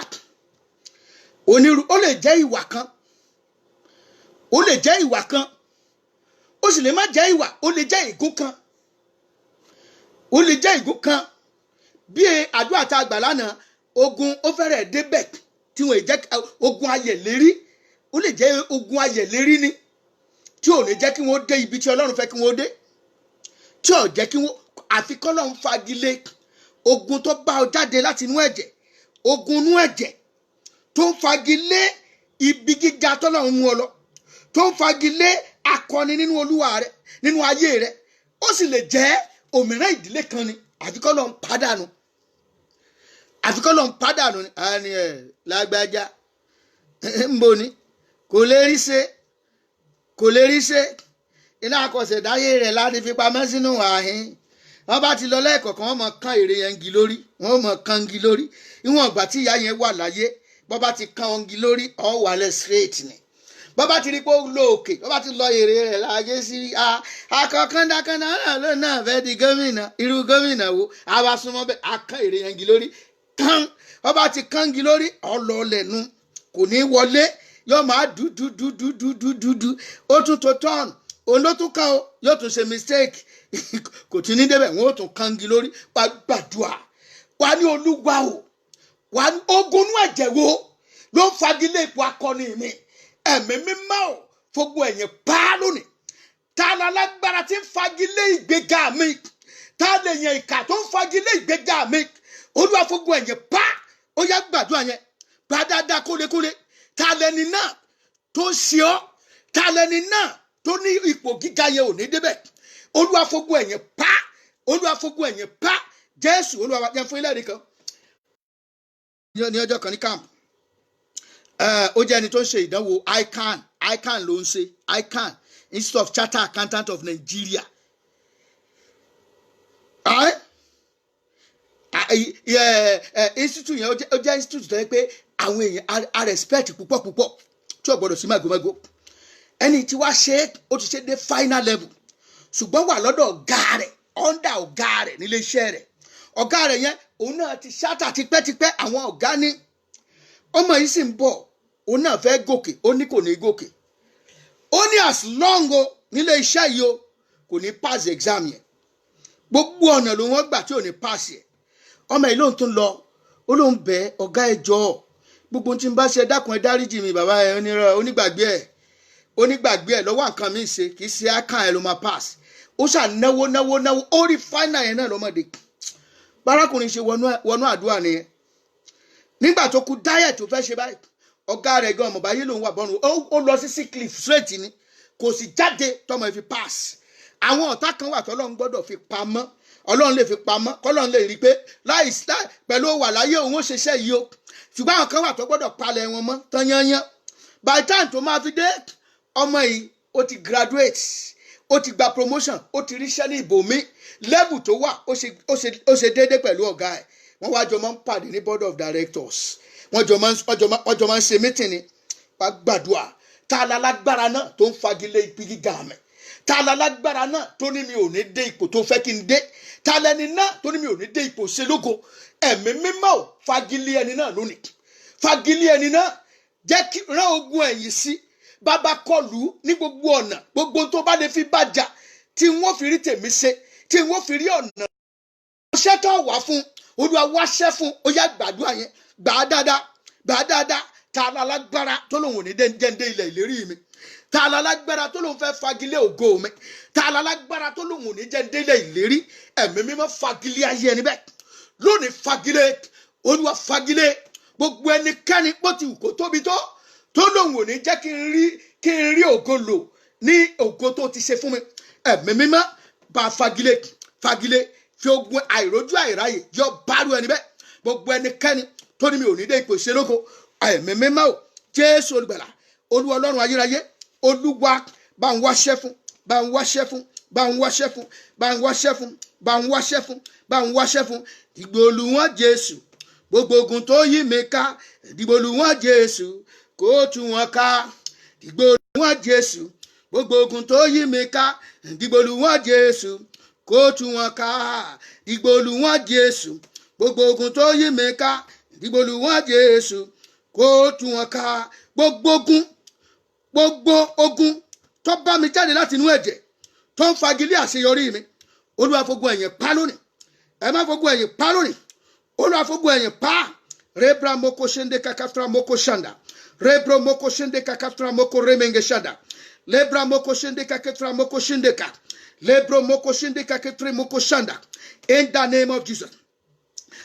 S1: ó lè jẹ́ ìwà kan ó sì lè má jẹ́ ìwà ó lè jẹ́ ìgún kan bí àdúrà tá a gbà lánàá ogun ó fẹ́rẹ̀ débẹ̀ tí wọ́n jẹ́ ogun ayẹ̀lérí ó lè jẹ́ ogun ayẹ̀lérí ni tí ò ní jẹ́ kí wọ́n dé ibi tí Ọlọ́run fẹ́ kí wọ́n dé tí ò jẹ́ kí wọ́n àfi k'Ọlọ́run fagilé ogun tó bá ọ jáde láti inú ẹ̀jẹ̀ ogun inú ẹ̀jẹ̀ tó ń fagilé ibi gíga t'Ọlọ́run mú ọ lọ tó ń fagilé akọni nínú Olúwa rẹ nínú ayé rẹ ó sì lè jẹ́ òmìnira ìdílé kan ni àfi k'Ọlọ́run pàdánù ni àní ẹ̀ lágbájá ń bo ni kò lè rí ṣe iná akọ̀ṣẹ̀dáyé rẹ̀ láti fi pamọ́ sínú ààhín wọ́n bá ti lọ lẹ́ẹ̀kọ̀ọ̀kan wọ́n mọ̀ kán èrè yẹn gi lórí wọ́n mọ̀ kán gi lórí ìwọ̀n ìgbà tí ìyá yẹn wà láyé bọ́ bá ti kán ọ́n gi lórí ọ̀ wálẹ̀ straight ni bọ́ bá ti rí pé ó lọ òkè bọ́ bá ti lọ èrè rẹ̀ láyé sí akọ̀kàndàkàndà náà ló náà fẹ́ di gómìnà irú gómìnà wo àwa súnmọ́ bẹ́ẹ̀ akán èrè yẹn gi lórí kán bọ́ bá ti kán gi lórí ọlọ́ọ̀lẹ̀nu kò ní wọlé yóò máa dúdúdúdúdúdúdú ó tún tó tọ́ọ̀n òun ló tún kàn ó yóò tún ṣe mistake kò tún ní débẹ̀ wọ́n ó tún kangi lórí wá gbàdúrà wá ní olúwa o wá ní ogunú ẹ̀jẹ̀ wo ló ń fagilé ipò akọni mi ẹ̀mí mímọ́ o fogun ẹ̀yìn pa lónìí ta la lágbára tí ń fagilé ìgbéga mi ta lè yàn ìkà tó ń fagilé ìgbéga mi olúwa fogun ẹ̀yìn pa ó yá gbàdúrà yẹn gbà dáadáa kólekóle ta lẹni náà tó ń ṣe ọ́ ta lẹni náà tó ní ipò gíga yẹn ò ní débẹ̀ olúwa fogun ẹ̀yìn pa olúwa fogun ẹ̀yìn pa jésù olúwa wa jẹ́ fún ilé ẹ̀rí kan ní ọjọ́ kan ní camp ó jẹ́ ẹni tó ń ṣe ìdánwò ICAN ló ń ṣe ICAN Institute of Chartered Accountants of Nigeria institute yẹn ó jẹ́ institute tó yẹ pé àwọn èèyàn a respect púpọ̀ tí ò gbọ́dọ̀ sí màgòmágó ẹni tí wàá ṣe ó ti ṣe dé final level ṣùgbọ́n wà lọ́dọ̀ ọ̀gá rẹ̀ under ọ̀gá rẹ̀ nílé iṣẹ́ rẹ̀ ọ̀gá rẹ̀ yẹn òun náà ti ṣáàtà tipẹ́tipẹ́ àwọn ọ̀gá ní ọmọ yìí sì ń bọ̀ òun náà fẹ́ gòkè ó ní kò ní gòkè ó ní as long o nílé iṣẹ́ yìí o kò ní pass exam yẹn gbogbo ọ̀nà ló wọ́n gbà tí ò ní pass yẹn ọmọ yìí lóun tún lọ ó lóun bẹ ọ̀gá ẹ̀ jọ gbogbo tí n bá ṣe dákun ẹ dáríjì mi bàbá ẹ onígbàgbé ẹ lọ́wọ́ nǹkan mi ṣe kì í ṣe àkàn ẹ ló máa pass ó ṣà náwó ó rí final yẹn náà lọ́mọdé bárakùnrin ṣe wọnú àdúrà nìyẹn nígbà tó kú diet tó fẹ́ ṣe báyìí ọ̀gá rẹ̀ gan ọmọ báyìí lòun wà bọ́nu ó lọ sí sick leave straight ni kò sì jáde tọmọ ẹ fi pass àwọn ọ̀tá kan wà tọ́lọ́run gbọ́dọ̀ fi pamọ́ ọlọ́run lè fi pamọ́ kọ́lọ́run lè rí i pé láì pẹ̀lú wà láyé òun ó ṣiṣẹ́ yìí o ṣùgbọ́n àwọn kan wà tó gbọ́dọ̀ palẹ̀ wọn mọ́ tán yányán by the time tó máa fi dé ọmọ yìí ó ti graduate ó ti gba promotion ó ti ríṣẹ́ ní ibòmí level tó wà ó ṣe déédé pẹ̀lú ọ̀gá ẹ̀ wọ́n wá jọ máa ń pàdé ní board of directors wọ́n jọ máa ń ṣe meeting ni wá gbàdúrà tá a lálágbára náà tó ń fagilé ibi gíga mi tá a lálágbára náà tó ní mi ò ní dé ipò tó fẹ́ kí n dé tá a lẹni náà tó ní mi ò ní dé ipò ṣelógo ẹ̀mí mímọ́ ò fagilé ẹni náà lónìí fagilé ẹni náà jẹ́ kí rán ogun ẹ̀yìn sí bàbá kọlù ní gbogbo ọ̀nà gbogbo tó bá lè fi bàjá tí wọ́n fi rí tèmi ṣe tí wọ́n fi rí ọ̀nà ṣẹ́ tó wà fún olúwa wáṣẹ́ fún ó yá gbàdúrà yẹn gbà á dáadáa tá a lálágbára tó lòun ò ní jẹ́ǹdé ilẹ̀ ìlérí mi tá a lálágbára tó lòun fẹ́ fagilé ògo mi tá a lálágbára tó lòun ò ní jẹ́ǹdé ilẹ̀ ìlérí ẹ̀mí mímọ́ fagilé ayé ẹni bẹ́ẹ̀ lónìí fagilé olúwa fagilé gbogbo ẹnikẹ́ni bó ti wù kó tóbi tó lòun ò ní jẹ́ kí n rí ògo lò ní ògo tó ti ṣe fún mi ẹ̀mí mímọ́ bá fagilé fi ogun àìrójú àìráyè yọ bárú ẹni bẹ́ẹ̀ gbogbo ẹnikẹ́ni tó ní mi ò ní dé ipò ìṣelógo ẹ̀mí mímọ́ o jésù olùgbàlà olúwa ọlọ́run ayérayé olúwa bá ń wáṣẹ́ fún bá ń wáṣẹ́ fún bá ń wáṣẹ́ fún bá ń wáṣẹ́ fún bá ń wáṣẹ́ fún bá ń wáṣẹ́ fún dìgbò olúwọn jésù gbogbo ogun tó yí mi ká dìgbò olúwọn jésù kó tú wọn ká dìgbò olúwọn jésù gbogbo ogun tó yí mi ká dìgbò olúwọn jésù kó tú wọn ká dìgbò olúwọn jésù gbogbo ogun tó yí mi ká dìgbò olúwọn jésù kó tú wọn ká gbogbo ogun tó bá mi jáde láti inú ẹ̀jẹ̀ tó ń fagilé àṣeyọrí mi olúwa fogun ẹ̀yìn pa lónìí ẹ má fogun ẹ̀yìn pa lónìí olúwa fogun ẹ̀yìn pa rebra moko shende kakaftra moko shanda rebro moko shende kakaftra moko remenge shanda lebra moko shende kakaftra moko shende ka lebro moko shende kakaftra moko shanda in the name of Jesus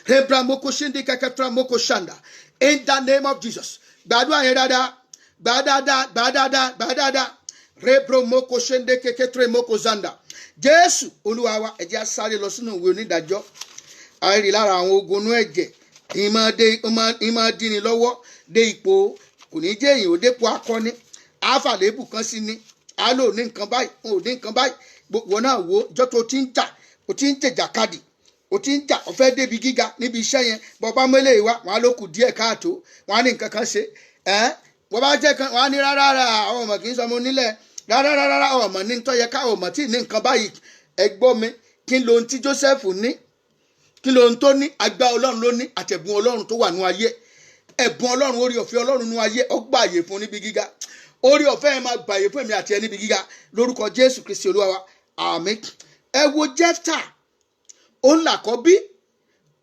S1: rebra moko shende kakaftra moko shanda in the name of Jesus gbàdúrà yẹn dáadáa rebro moko shende kakaftra moko zanda jésù olúwa wa ẹ jẹ́ á sáré lọ sínú ìwé onídàájọ́ àìrí lára àwọn ogun inú ẹ̀jẹ̀ ìmọ̀ dínì lọ́wọ́ dé ipò kò ní jẹ́ èyàn ò dépò akọni àfàlébù kan sí ni a lò ní nǹkan báyìí ò ní nǹkan báyìí wọn náà wo ìjọ tó ti ń jà ó ti ń jẹ̀jàkadì ó ti ń jà ó fẹ́ débi gíga níbi iṣẹ́ yẹn bọ́bá mẹ́lẹ̀ wa wọn á ló kù díẹ̀ káàtó wọn á ní nǹkan kan ṣe wọ́n bá jẹ́ kan wọn á ní rárá àwọn ọmọ kì í sọmọ onílẹ̀ rárá ọmọ ní tọ́yẹ ká ọmọ tí ní nǹkan báyìí ẹgbọ́ mi kí ló ń tí Joseph ní kí ló ń tó ní agbá ọlọ́run ló ní àtẹ̀bùn ọlọ́run tó wà ní ayé ẹ̀bùn ọlọ́run orí ọ̀fẹ́ ọlọ́run nú ayé ó gbà àyè fún níbi gíga orí ọ̀fẹ́ ẹ̀ máa gbà àyè fún èmi àti ẹ níbi gíga lórúkọ Jésù Kristi Olúwa wa àmín. ẹ wo Jẹ́fítà òun làkọ́bí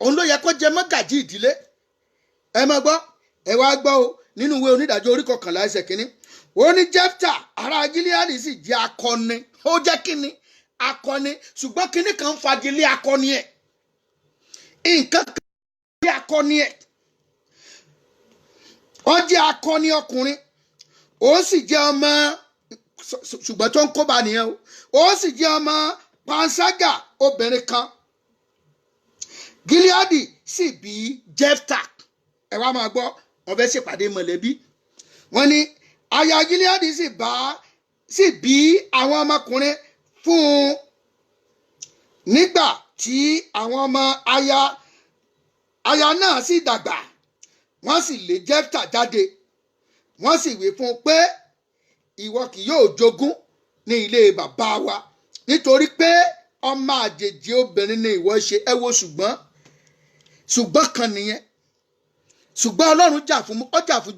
S1: òun ló yẹ kó jẹ mọ́gàjí ìdílé ẹ máa gbọ́ ẹ wá gbọ́ o nínú ìwé onídàájọ́ orí 11 ẹsẹ̀ kínní ó ní Jẹ́fítà ará Gíleádì sì jẹ́ akọni ó jẹ́ kíni akọni ṣùgbọ́n kíní kan fagilé akọni ẹ̀ nǹkan kan fagilé akọni ẹ̀ ó jẹ́ akọni ọkùnrin ó sì jẹ́ ọmọ ṣùgbọ́n tó ń kóbá nìyẹn o ó sì jẹ́ ọmọ panṣágà obìnrin kan Gíleádì sì bí Jẹ́fítà ẹ wá máa gbọ́ wọ́n fẹ́ ṣèpàdé mọ̀lẹ́bí wọ́n ní aya Gíleádì sì bí àwọn ọmọkùnrin fún un nígbà tí àwọn ọmọ aya náà sì dàgbà wọ́n sì lé Jẹ́fítà jáde wọ́n sì wí fún un pé ìwọ kì yóò jogún ní ilé bàbá wa nítorí pé ọmọ àjèjì obìnrin ni ìwọ ṣe ẹ wo ṣùgbọ́n kan nìyẹn ṣùgbọ́n Ọlọ́run jà fún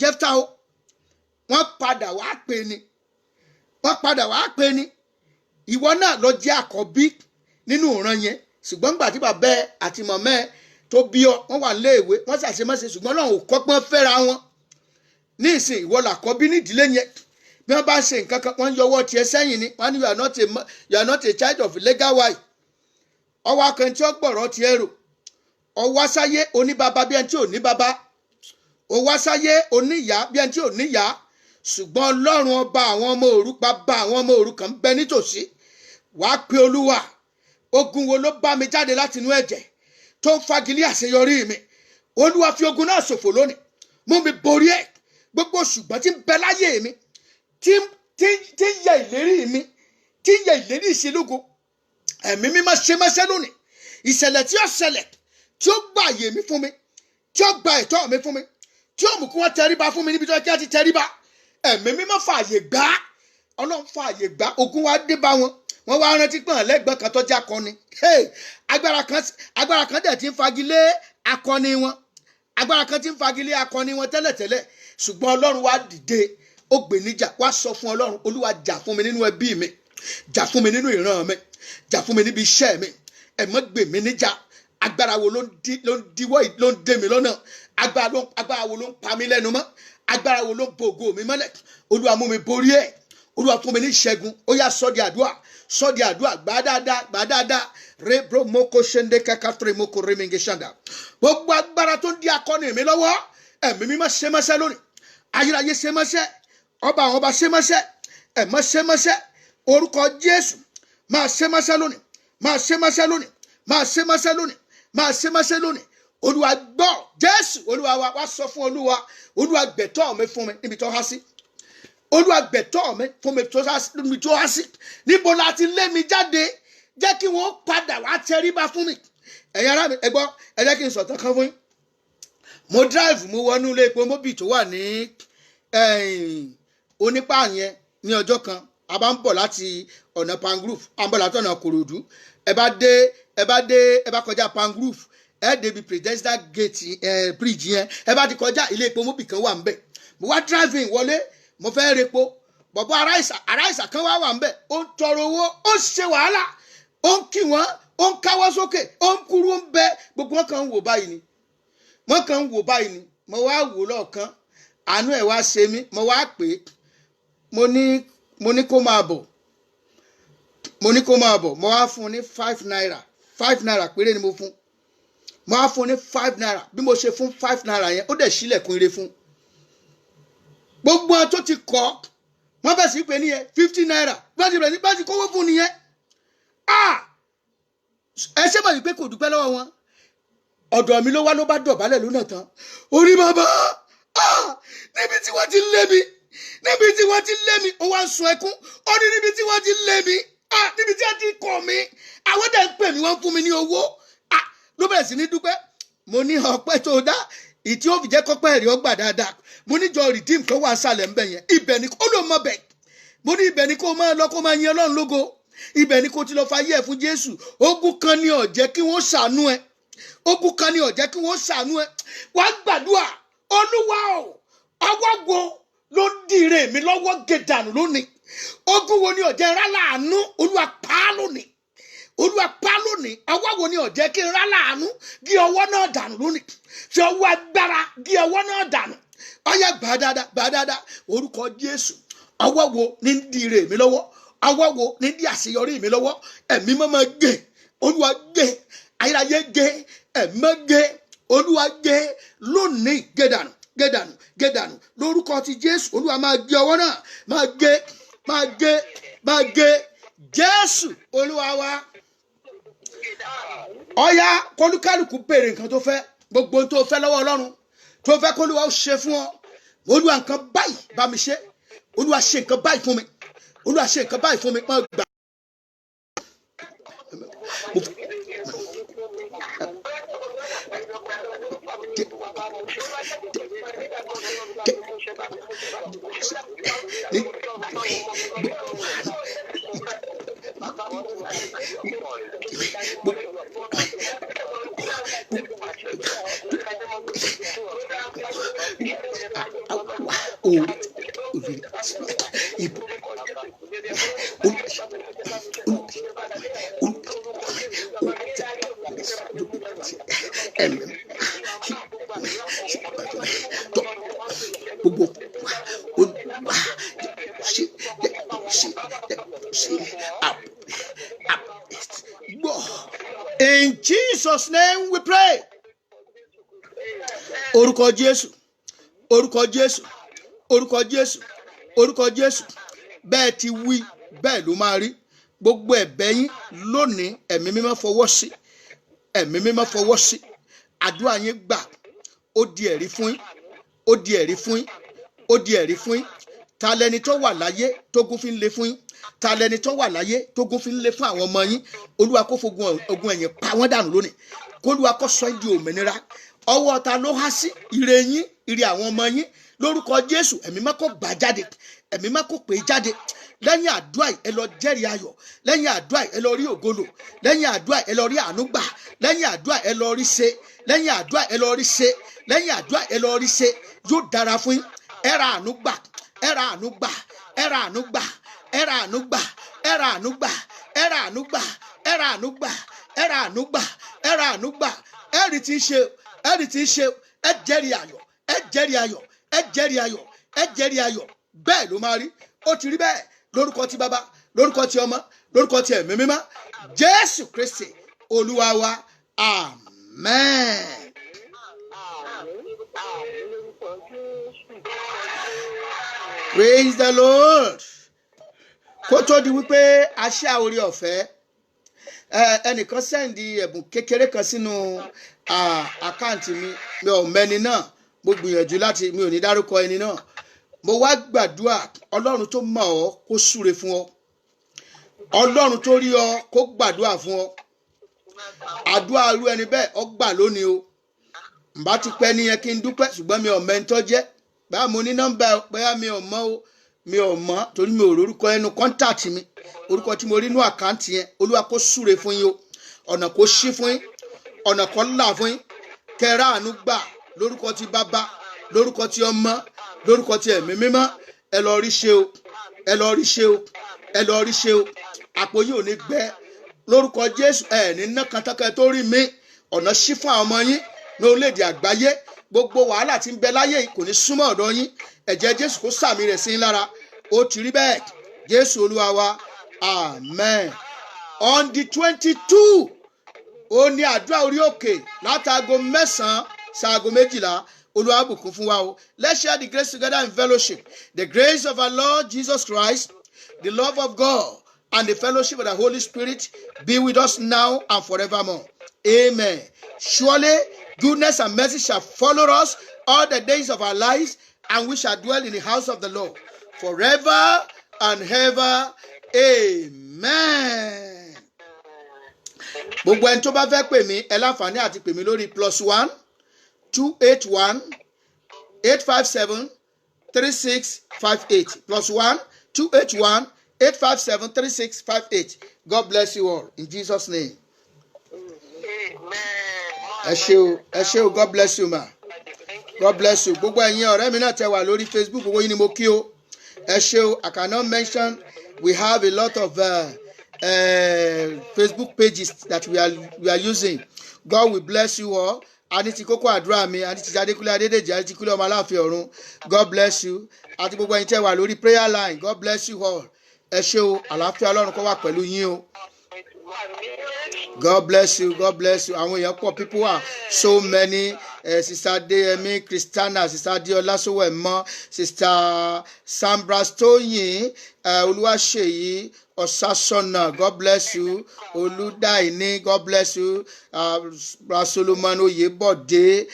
S1: Jẹ́fítà o wọ́n padà wá pè ní ìwọ náà lọ jẹ́ àkọ́bí nínú ìran yẹn ṣùgbọ́n nígbà tí bàbá ẹ àti màmá ẹ tó bí ọ wọ́n wà níléèwé wọ́n ṣàṣemáṣe ṣùgbọ́n Ọlọ́run ò kọ́gbọ́n fẹ́ra wọn ní ìsìn ìwọ làkọ́bí nídìílé yẹn bí wọ́n bá ṣe nǹkan kan wọ́n yọwọ́ tiẹ̀ sẹ́yìn ni wọ́n ní you are not a child of legal wife ọwọ́ akẹ́ tí ó gbọ̀rọ̀ tiẹ̀ rò ọwọ́ sáyé oníbàbá bí ẹni tí ò ní bàbá ọwọ́ sáyé oníyá bí ẹni tí ò níyá ṣùgbọ́n Ọlọ́run ọba àwọn ọmọ òrukàn ń bẹ nítòsí wàá pe Olúwa ogun wo ló bá mi jáde láti inú ẹ̀jẹ̀ tó ń fagilé àṣeyọrí mi Olúwa fi ogun náà ṣòfò lónìí mú mi borí ẹ̀ gbogbo ṣùgbọ́n tí ń bẹ láyé mi tí ń yẹ ìlérí mi tí ń yẹ ìlérí ìṣelógo ẹ̀mí mímọ́ ṣe mọ́ṣẹ́ lónìí ìṣẹ̀lẹ̀ tí ó ṣẹlẹ̀ tí ó gba àyè mi fún mi tí ó gba ẹ̀tọ́ mi fún mi tí ó mú kí wọ́n tẹríba fún mi níbi tó yẹ kí wọ́n ti tẹríba ẹ̀mí mímọ́ fààyè gbà Ọlọ́run fààyè gbà ogun wa dé bá wọn wọ́n wá rántí pé lẹ́gbẹ̀ẹ́ kan tó jẹ́ akọni agbára kan dẹ̀ ti ń fagilé akọni wọn agbára kan ti ń fagilé akọni wọn tẹ́lẹ̀tẹ́lẹ̀ ṣùgbọ́n Ọlọ́run wá dìde ó gbè níjà wá sọ fún Ọlọ́run Olúwa jà fún mi nínú ẹbí mi jà fún mi nínú ìran mi jà fún mi níbi iṣẹ́ mi ẹ má gbè mí níjà agbára wo ló ń dé mi lọ́nà agbára wo ló ń pa mí lẹ́nu mọ́ agbára wo ló ń bo ògo mi mọ́lẹ̀ Olúwa mú mi borí ẹ̀ Olúwa fún mi ní ìṣẹ́gun ó yá sọ́ di àdúrà gbà dáadáa rebro moko ṣende kakatre moko remenge ṣanda gbogbo agbára tó ń di akọni mi lọ́wọ́ ẹ̀mí mímọ́ ṣe mọ́ṣẹ́ lónìí ayérayé ṣe mọ́ṣẹ́ ọba àwọn ọba ṣe mọ́ṣẹ́ ẹ̀mọ́ ṣe mọ́ṣẹ́ orúkọ Jésù máa ṣe mọ́ṣẹ́ lónìí máa ṣe mọ́ṣẹ́ lónìí máa ṣe mọ́ṣẹ́ lónìí máa ṣe mọ́ṣẹ́ lónìí Olúwa gbọ́ Jésù Olúwa wa sọ fún Olúwa gbẹ̀tọ́ mi fún mi níbi tó há sí Olúwa gbẹ̀tọ́ mi fún mi níbi tó há sí níbo la ti lé mi jáde jẹ́ kí wọ́n padà wá tẹríba fún mi ẹ̀yin ará mi ẹ gbọ́ ẹ jẹ́ kí n sọ̀tàn kan fún yín mo drive mo wọnú ilé epo mobi tó wà ní onípa yẹn ní ọjọ́ kan a bá ń bọ̀ láti ọ̀nà Pangrove a ń bọ̀ láti ọ̀nà Kòròdú ẹ bá kọjá Pangrove ẹ débi presidential gate bridge yẹn ẹ bá ti kọjá ilé epo mobi kan wà ń bẹ̀ mo wá driving wọlé mo fẹ́ repo bọ̀bọ̀ aráìsà kan wà ń bẹ̀ ó ń tọrọ owó ó ń ṣe wàhálà ó ń kí wọn ó ń káwọ́ sókè ó ń kúrú ń bẹ gbogbo wọn kàn ń wò báyìí ni mo wá wò lọ́ọ̀kan àánú ẹ̀ wá ṣe mí mo wá pè é mo ní kó máa bọ̀ mo wá fún un ní 5 naira péré ni mo fún mo wá fún un ní 5 naira bí mo ṣe fún 5 naira yẹn ó dẹ̀ sílẹ̀kùn ire fún gbogbo àwọn tó ti kọ́ wọ́n bẹ̀ sí pé níyẹn 50 naira bá ti kówó fún nìyẹn ẹ ṣe mọ̀ wípé kò dúpẹ́ lọ́wọ́ wọn ọ̀dọ̀ mi ló wá ló bá dọ̀bálẹ̀ lónà tán orí bàbá níbi tí wọ́n ti lé mi ó wá ń sun ẹkún ó ní níbi tí wọ́n ti lé mi níbi tí wọ́n ti kọ̀ mí àwọn dẹ̀ ń pè mí wọ́n fún mi ní owó ló bẹ̀rẹ̀ sí ní dúpẹ́ mo ní ọpẹ́ tó dá ìtí ó fi jẹ́ kọ́pẹ́ ẹ̀rí ọgbà dáadáa mo níjọ rìdíìm kan wà sálẹ̀ ńbẹ̀ yẹn ibẹ̀ ni ó ló mọ bẹ̀ mo ní ibẹ̀ ni kó máa lọ kó máa yin Ọlọ́run lógo ibẹ̀ ni kó ti lọ fayé ẹ̀ fún Jésù ogun kan ni ó jẹ́ kí wọ́n ṣàánú ẹ wàá gbàdúrà olúwa o ọwọ́ wo ló ń di ire mi lọ́wọ́ gẹ̀dànù lónìí ogun wo ni ọ̀jẹ̀ rá láàánú olúwa pa á lónìí olúwa pa á lónìí ọwọ́ wo ni ọ̀jẹ̀ kí n rá láàánú gé ọwọ́ náà dànù lónìí fi ọwọ́ agbára gé ọwọ́ náà dànù ọyá gbà dáadáa orúkọ jésù ọwọ́ wo ni ń di ire mi lọ́wọ́ ọwọ́ wo ni ń di àṣeyọrí mi lọ́wọ́ ẹ̀mí mọ́mọ́ gé olúwa gé ayérayé gé ẹ̀mọ́ gé olúwa gé lónìí gẹ̀dànù lórúkọ ti jésù olúwa máa gé ọwọ́ náà máa gé jésù olúwa wa ọ̀yá kọlùkálùkù béèrè nǹkan tó fẹ́ gbogbo tó fẹ́ lọ́wọ́ ọlọ́run tó fẹ́ kólúwa ó ṣe fún ọ olúwa nǹkan báyìí bá mi ṣe olúwa ṣe nǹkan báyìí fún mi olúwa ṣe nǹkan báyìí fún mi máa gbà. In Jesus' name we pray. Orúkọ Jésù, orúkọ Jésù, orúkọ Jésù, orúkọ Jésù. Bẹ́ẹ̀ ti wí, bẹ́ẹ̀ ló máa rí. Gbogbo ẹ̀bẹ̀ yín lónìí ẹ̀mí mímọ́ fọwọ́ sí. Ẹ̀mí mímọ́ fọwọ́ sí. Àdúrà yín gbà. Ó di ẹ̀rí fún yín. Ó di ẹ̀rí fún yín. Ó di ẹ̀rí fún yín. Ta lẹni tó wà láyé tógun fi ń le fún yín? Ta lẹni tó wà láyé tógun fi ń le fún àwọn ọmọ yín? Olúwa kó fogun ogun ẹ̀yìn pa wọ́n dànù lónìí. Kólúwa kó sọ yín di òmìnira. Ọwọ́ ta ló há sí ire yín, ire àwọn ọmọ yín lórúkọ Jésù. Ẹ̀mí má kó gbà jáde. Ẹ̀mí má kó pè jáde. Lẹ́yìn àdúrà ẹ lọ jẹ́rìí ayọ̀. Lẹ́yìn àdúrà ẹ lọ rí ògolo. Lẹ́yìn àdúrà ẹ lọ rí àánú gbà. Lẹ́yìn àdúrà ẹ lọ rí ṣe. Lẹ́yìn àdúrà ẹ lọ rí ṣe. Lẹ́yìn àdúrà ẹ lọ rí ṣe. Yóò dára fún yín. Ẹ ra àánú gbà. Ẹ ra àánú gbà. Ẹ ra àánú gbà. Ẹ ra àánú gbà. Ẹ ra àánú gbà. Ẹ ra àánú gbà. Ẹ ra àánú gbà. Ẹ ra àánú gbà. Ẹ ra àánú gbà. Ẹ rí ti ṣe. Ẹ rí ti ṣe. Ẹ jẹ́rìí ayọ̀. Ẹ jẹ́rìí ayọ̀. Ẹ jẹ́rìí ayọ̀. Ẹ jẹ́rìí ayọ̀. Bẹ́ẹ̀ ló máa rí. Ó ti rí bẹ́ẹ̀ lórúkọ ti bàbá, lórúkọ ti ọmọ, lórúkọ ti ẹ̀mí mímọ́. Jésù Kristi Olúwa wa. Amen. Praise the Lord. Kó tó di wípé a ṣe àwòrán ọ̀fẹ́, ẹnìkan sẹ́ndì ẹ̀bùn kékeré kan sínú àkáǹtì mi ò mẹ́ni náà, mo gbìyànjú láti, mi ò ní dárúkọ ẹni náà. Mo wá gbàdúrà Ọlọ́run tó mọ̀ ọ́ kó súre fún ọ, Ọlọ́run tó rí ọ kó gbàdúrà fún ọ. Àdúrà irú ẹni bẹ́ẹ̀ ọ gbà lónìí o. Mbá ti pẹ́ níyẹn kí n dúpẹ́, ṣùgbọ́n mi ò mẹ́ntọ́ jẹ́. Báyà mo ní nọ́mbà bóyá mi ò mọ̀ o, mi ò mọ̀ torí mi ò lórúkọ ẹnu kọ́ńtàtì mi. Orúkọ tí mo rí inú àkáǹtì yẹn, Olúwa kó súre fún yín o. Ọ̀nà kó ṣí fún yín, ọ̀nà kó là fún yín. Kẹ́rà àánú gbà lórúkọ ti bàbá, lórúkọ ti ọmọ, lórúkọ ti ẹ̀mí mímọ́. Ẹ lọ rí ṣe o, ẹ lọ rí ṣe o, ẹ lọ rí ṣe o. Àpò yìí ò ní gbẹ lórúkọ Jésù. Ẹ ní ná kàtàkà tó rí mi. Ọ̀nà ṣí fún àwọn ọmọ yín ní orílẹ̀-èdè àgbáyé. Gbogbo wàhálà tí ń bẹ láyé kò ní súnmọ́ ọ̀dọ̀ yín. Ẹ̀jẹ̀ Jésù kó sàmì rẹ̀ sí yín lára. Ó ti rí bẹ́ẹ̀. Jésù Olúwa wa. Amen. On the 22, ó ní àdúrà orí òkè látago 9 sáago 12. Olúwa bùkún fún wa o. Let's share the grace together in fellowship. The grace of our Lord Jesus Christ, the love of God, and the fellowship of the Holy Spirit be with us now and forevermore. Amen. Surely goodness and mercy shall follow us all the days of our lives, and we shall dwell in the house of the Lord forever and ever. Amen. Gbogbo ẹni tó bá fẹ́ pè mí, ẹ láǹfààní àti pè mí lórí +1 281 857 3658 +1 281 857 3658. God bless you all in Jesus' name. Ẹ ṣé o, God bless you ma. God bless you. Gbogbo ẹ̀yin ọ̀rẹ́ mi náà tẹ wà lórí Facebook, gbogbo yín ni mo kí o. Ẹ ṣé o, I cannot mention, we have a lot of Facebook pages that we are using. God will bless you all. Ani ti kókó àdúrà mi, ani ti Jádékúnlé Adédèjì, ani ti Kúnlé ọmọ Aláàfin ọ̀run. God bless you. Àti gbogbo ẹ̀yin tẹ wà lórí prayer line. God bless you all. Ẹ ṣé o, àlàáfíà Ọlọ́run kó wà pẹ̀lú yín o. God bless you. God bless you. Àwọn èèyàn pọ̀, people are so many. Sister Deyemi Christiana, Sister Diola Sowemo, Sister Sambra Stoyin, Oluwaseyi Osasona, God bless you. Oludaini, God bless you. Solomon Oyebode,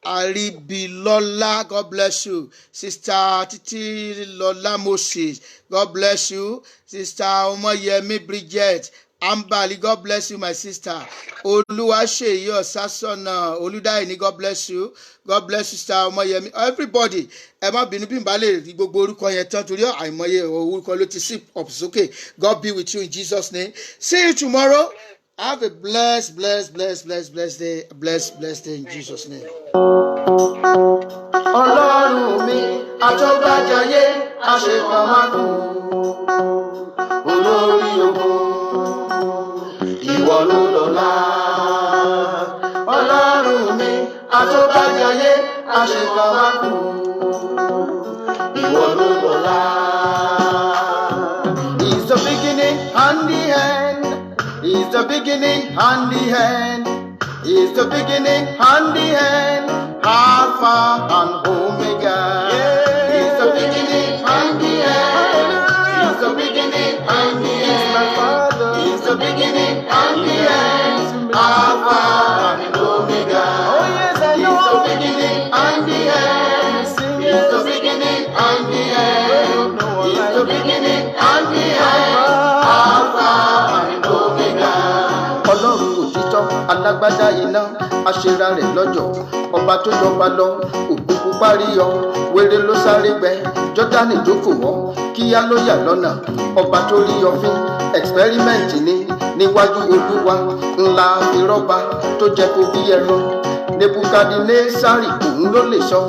S1: Aribilola, God bless you. Sister Titi Lola Moses, God bless you. Sister Omoyemi Bridget Ambali, God bless you, my sister. Oluwaseyi Osasona, Oludaini, God bless you. God bless you, Sister Omoyemi. Everybody, ẹ má bínú bí n bá lè rí gbogbo orúkọ yẹn tán torí àìmọye orúkọ ló ti sip up sókè. God be with you in Jesus' name. See you tomorrow. Have a blessed day. Blessed day in Jesus' name.
S2: Ọlọ́run mi àtọ́gbàjayé àṣepamọ́kù olórí ogun ìwọ ló lọ́lá. Ọlọ́run mi àtọ́gbàjayé àṣepamọ́kù ìwọ ló lọ́lá. He's the beginning and the end. He's the beginning and the end. He's the beginning and the end. Alpha and Omega. He's the beginning and the end. He's the beginning and the end. My Father. He's the beginning and the end. Alpha and Omega. Oh yes, I know. He's the beginning and the end. He's the beginning and the end. He's the beginning and the end. Alpha and Omega. Ọlọ́run òtítọ́ alágbádá iná aṣera rẹ̀ lọ́jọ́ ọba tó jọba lọ òkúkú parí yọ wéré ló sáré gbẹ Jọ́dánì jókòó wọ́ kíá ló yà lọ́nà ọba tó rí ọfín ẹ̀xpẹ́rímẹ́ǹtì ní níwájú Olúwa ńlá ìrọ́ba tó jẹ́ kó bí ẹran Nebukadinésárì òun ló lè sọ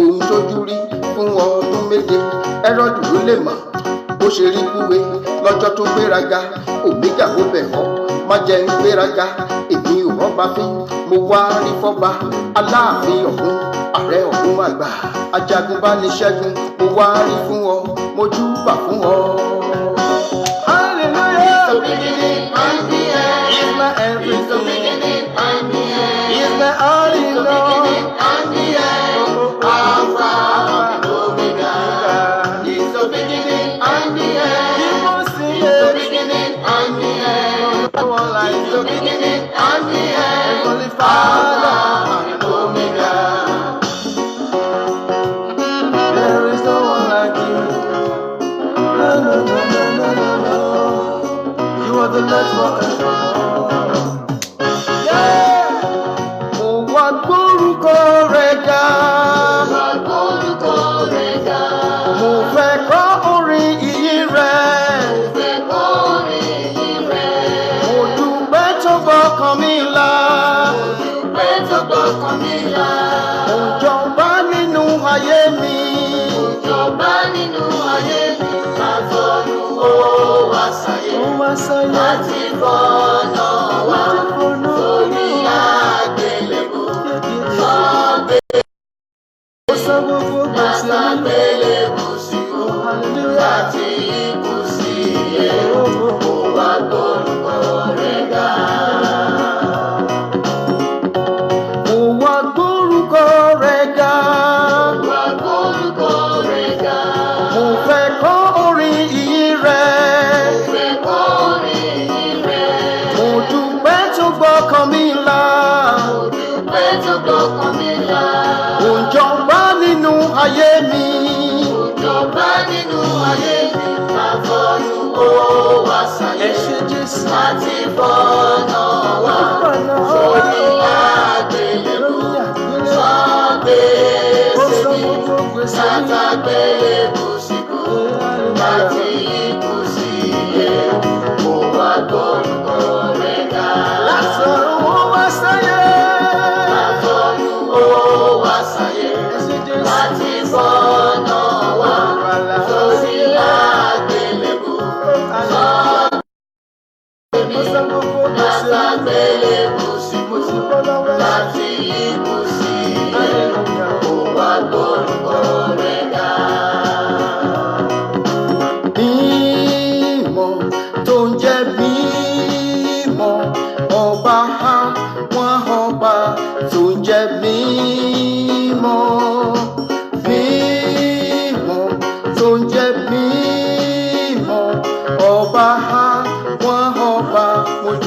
S2: ohun tójú rí fún ọdún méje Hẹ́rọ́dù ló lè mọ̀ bó ṣe rí kúwe lọ́jọ́ tó gbéraga Òmégà ó bẹ̀ ọ́ má jẹ́ ń gbéraga èmi ò rọ́bà fín mo wá rí fọ́ba Aláàfin ọ̀hún ààrẹ ọ̀hún àgbà Ajagunbániṣẹ́gun mo wá rí fún ọ mo júbà fún ọ. Hallelujah. He's the beginning and the end. He's my everything. He's the beginning and the end. He's my all in all. He's the beginning and the end. Alpha and Omega. He's the beginning and the end. He's the beginning and the end. He's the beginning and the end. Holy Father and Omega. There is no one like you. No, no, no, no, no, no, no. You are the Lord forever. Yeah. Mo wá gbórúkọ rẹ̀ ga.
S3: Mo wá gbórúkọ rẹ̀ ga.
S2: Mo fẹ́ kọ́ orin ìyìn rẹ̀.
S3: Mo fẹ́ kọ́ orin ìyìn rẹ̀.
S2: Mo dúpẹ́ tó gbọ́kàn mi là.
S3: Mo dúpẹ́ tó gbọ́kàn mi là.
S2: Mo jọba nínú ayé mi.
S3: Mo jọba nínú ayé mi. Àtọ̀run ó wá sáyé.
S2: Ó wá sáyé.
S3: Láti fọ̀nà wá sórí àgbélébùú. Sọ́gbé
S2: Ó sọ gbogbo gbèsè mi.
S3: àgbélébùú sí kú. Láti ikú sí iye. Mo wá gbórúkọ rẹ̀ ga.
S2: Mo wá gbórúkọ rẹ̀ ga.
S3: Mo wá gbórúkọ rẹ̀ ga.
S2: Mo fẹ́ kọ́ orin ìyìn rẹ̀.
S3: Mo fẹ́ kọ́ orin ìyìn rẹ̀.
S2: Mo dúpẹ́ tó gbọ́kàn mi là.
S3: Mo dúpẹ́ tó gbọ́kàn mi là.
S2: Mo jọba nínú ayé mi.
S3: Mo jọba nínú ayé mi. Àtọ̀run ó wá sáyé.
S2: Ẹ ṣé Jésù.
S3: Láti fọ̀nà wá sórí àgbélébùú. Sọ́gbé
S2: Ó sọ
S3: sẹ́mi.
S2: gbogbo gbèsè mi.
S3: Látàgbélébùú sí kú. Láti ikú sí iye. Mo wá gbórúkọ rẹ̀ ga.
S2: Látọ̀run ó wá sáyé. Ó san gbogbo gbèsè
S3: látàgbélébùú
S2: tí mo ti bọ́ lọ́wọ́ ẹ̀ṣẹ̀.
S3: láti ikú sí
S2: Hallelujah.
S3: ó wá gbórúkọ rẹ̀ ga.
S2: Mímọ́ tó ń jẹ́ mímọ́, ọba àwọn ọba tó ń jẹ́ mímọ́. Mímọ́ tó ń jẹ́ mímọ́, ọba àwọn ọba mo jù.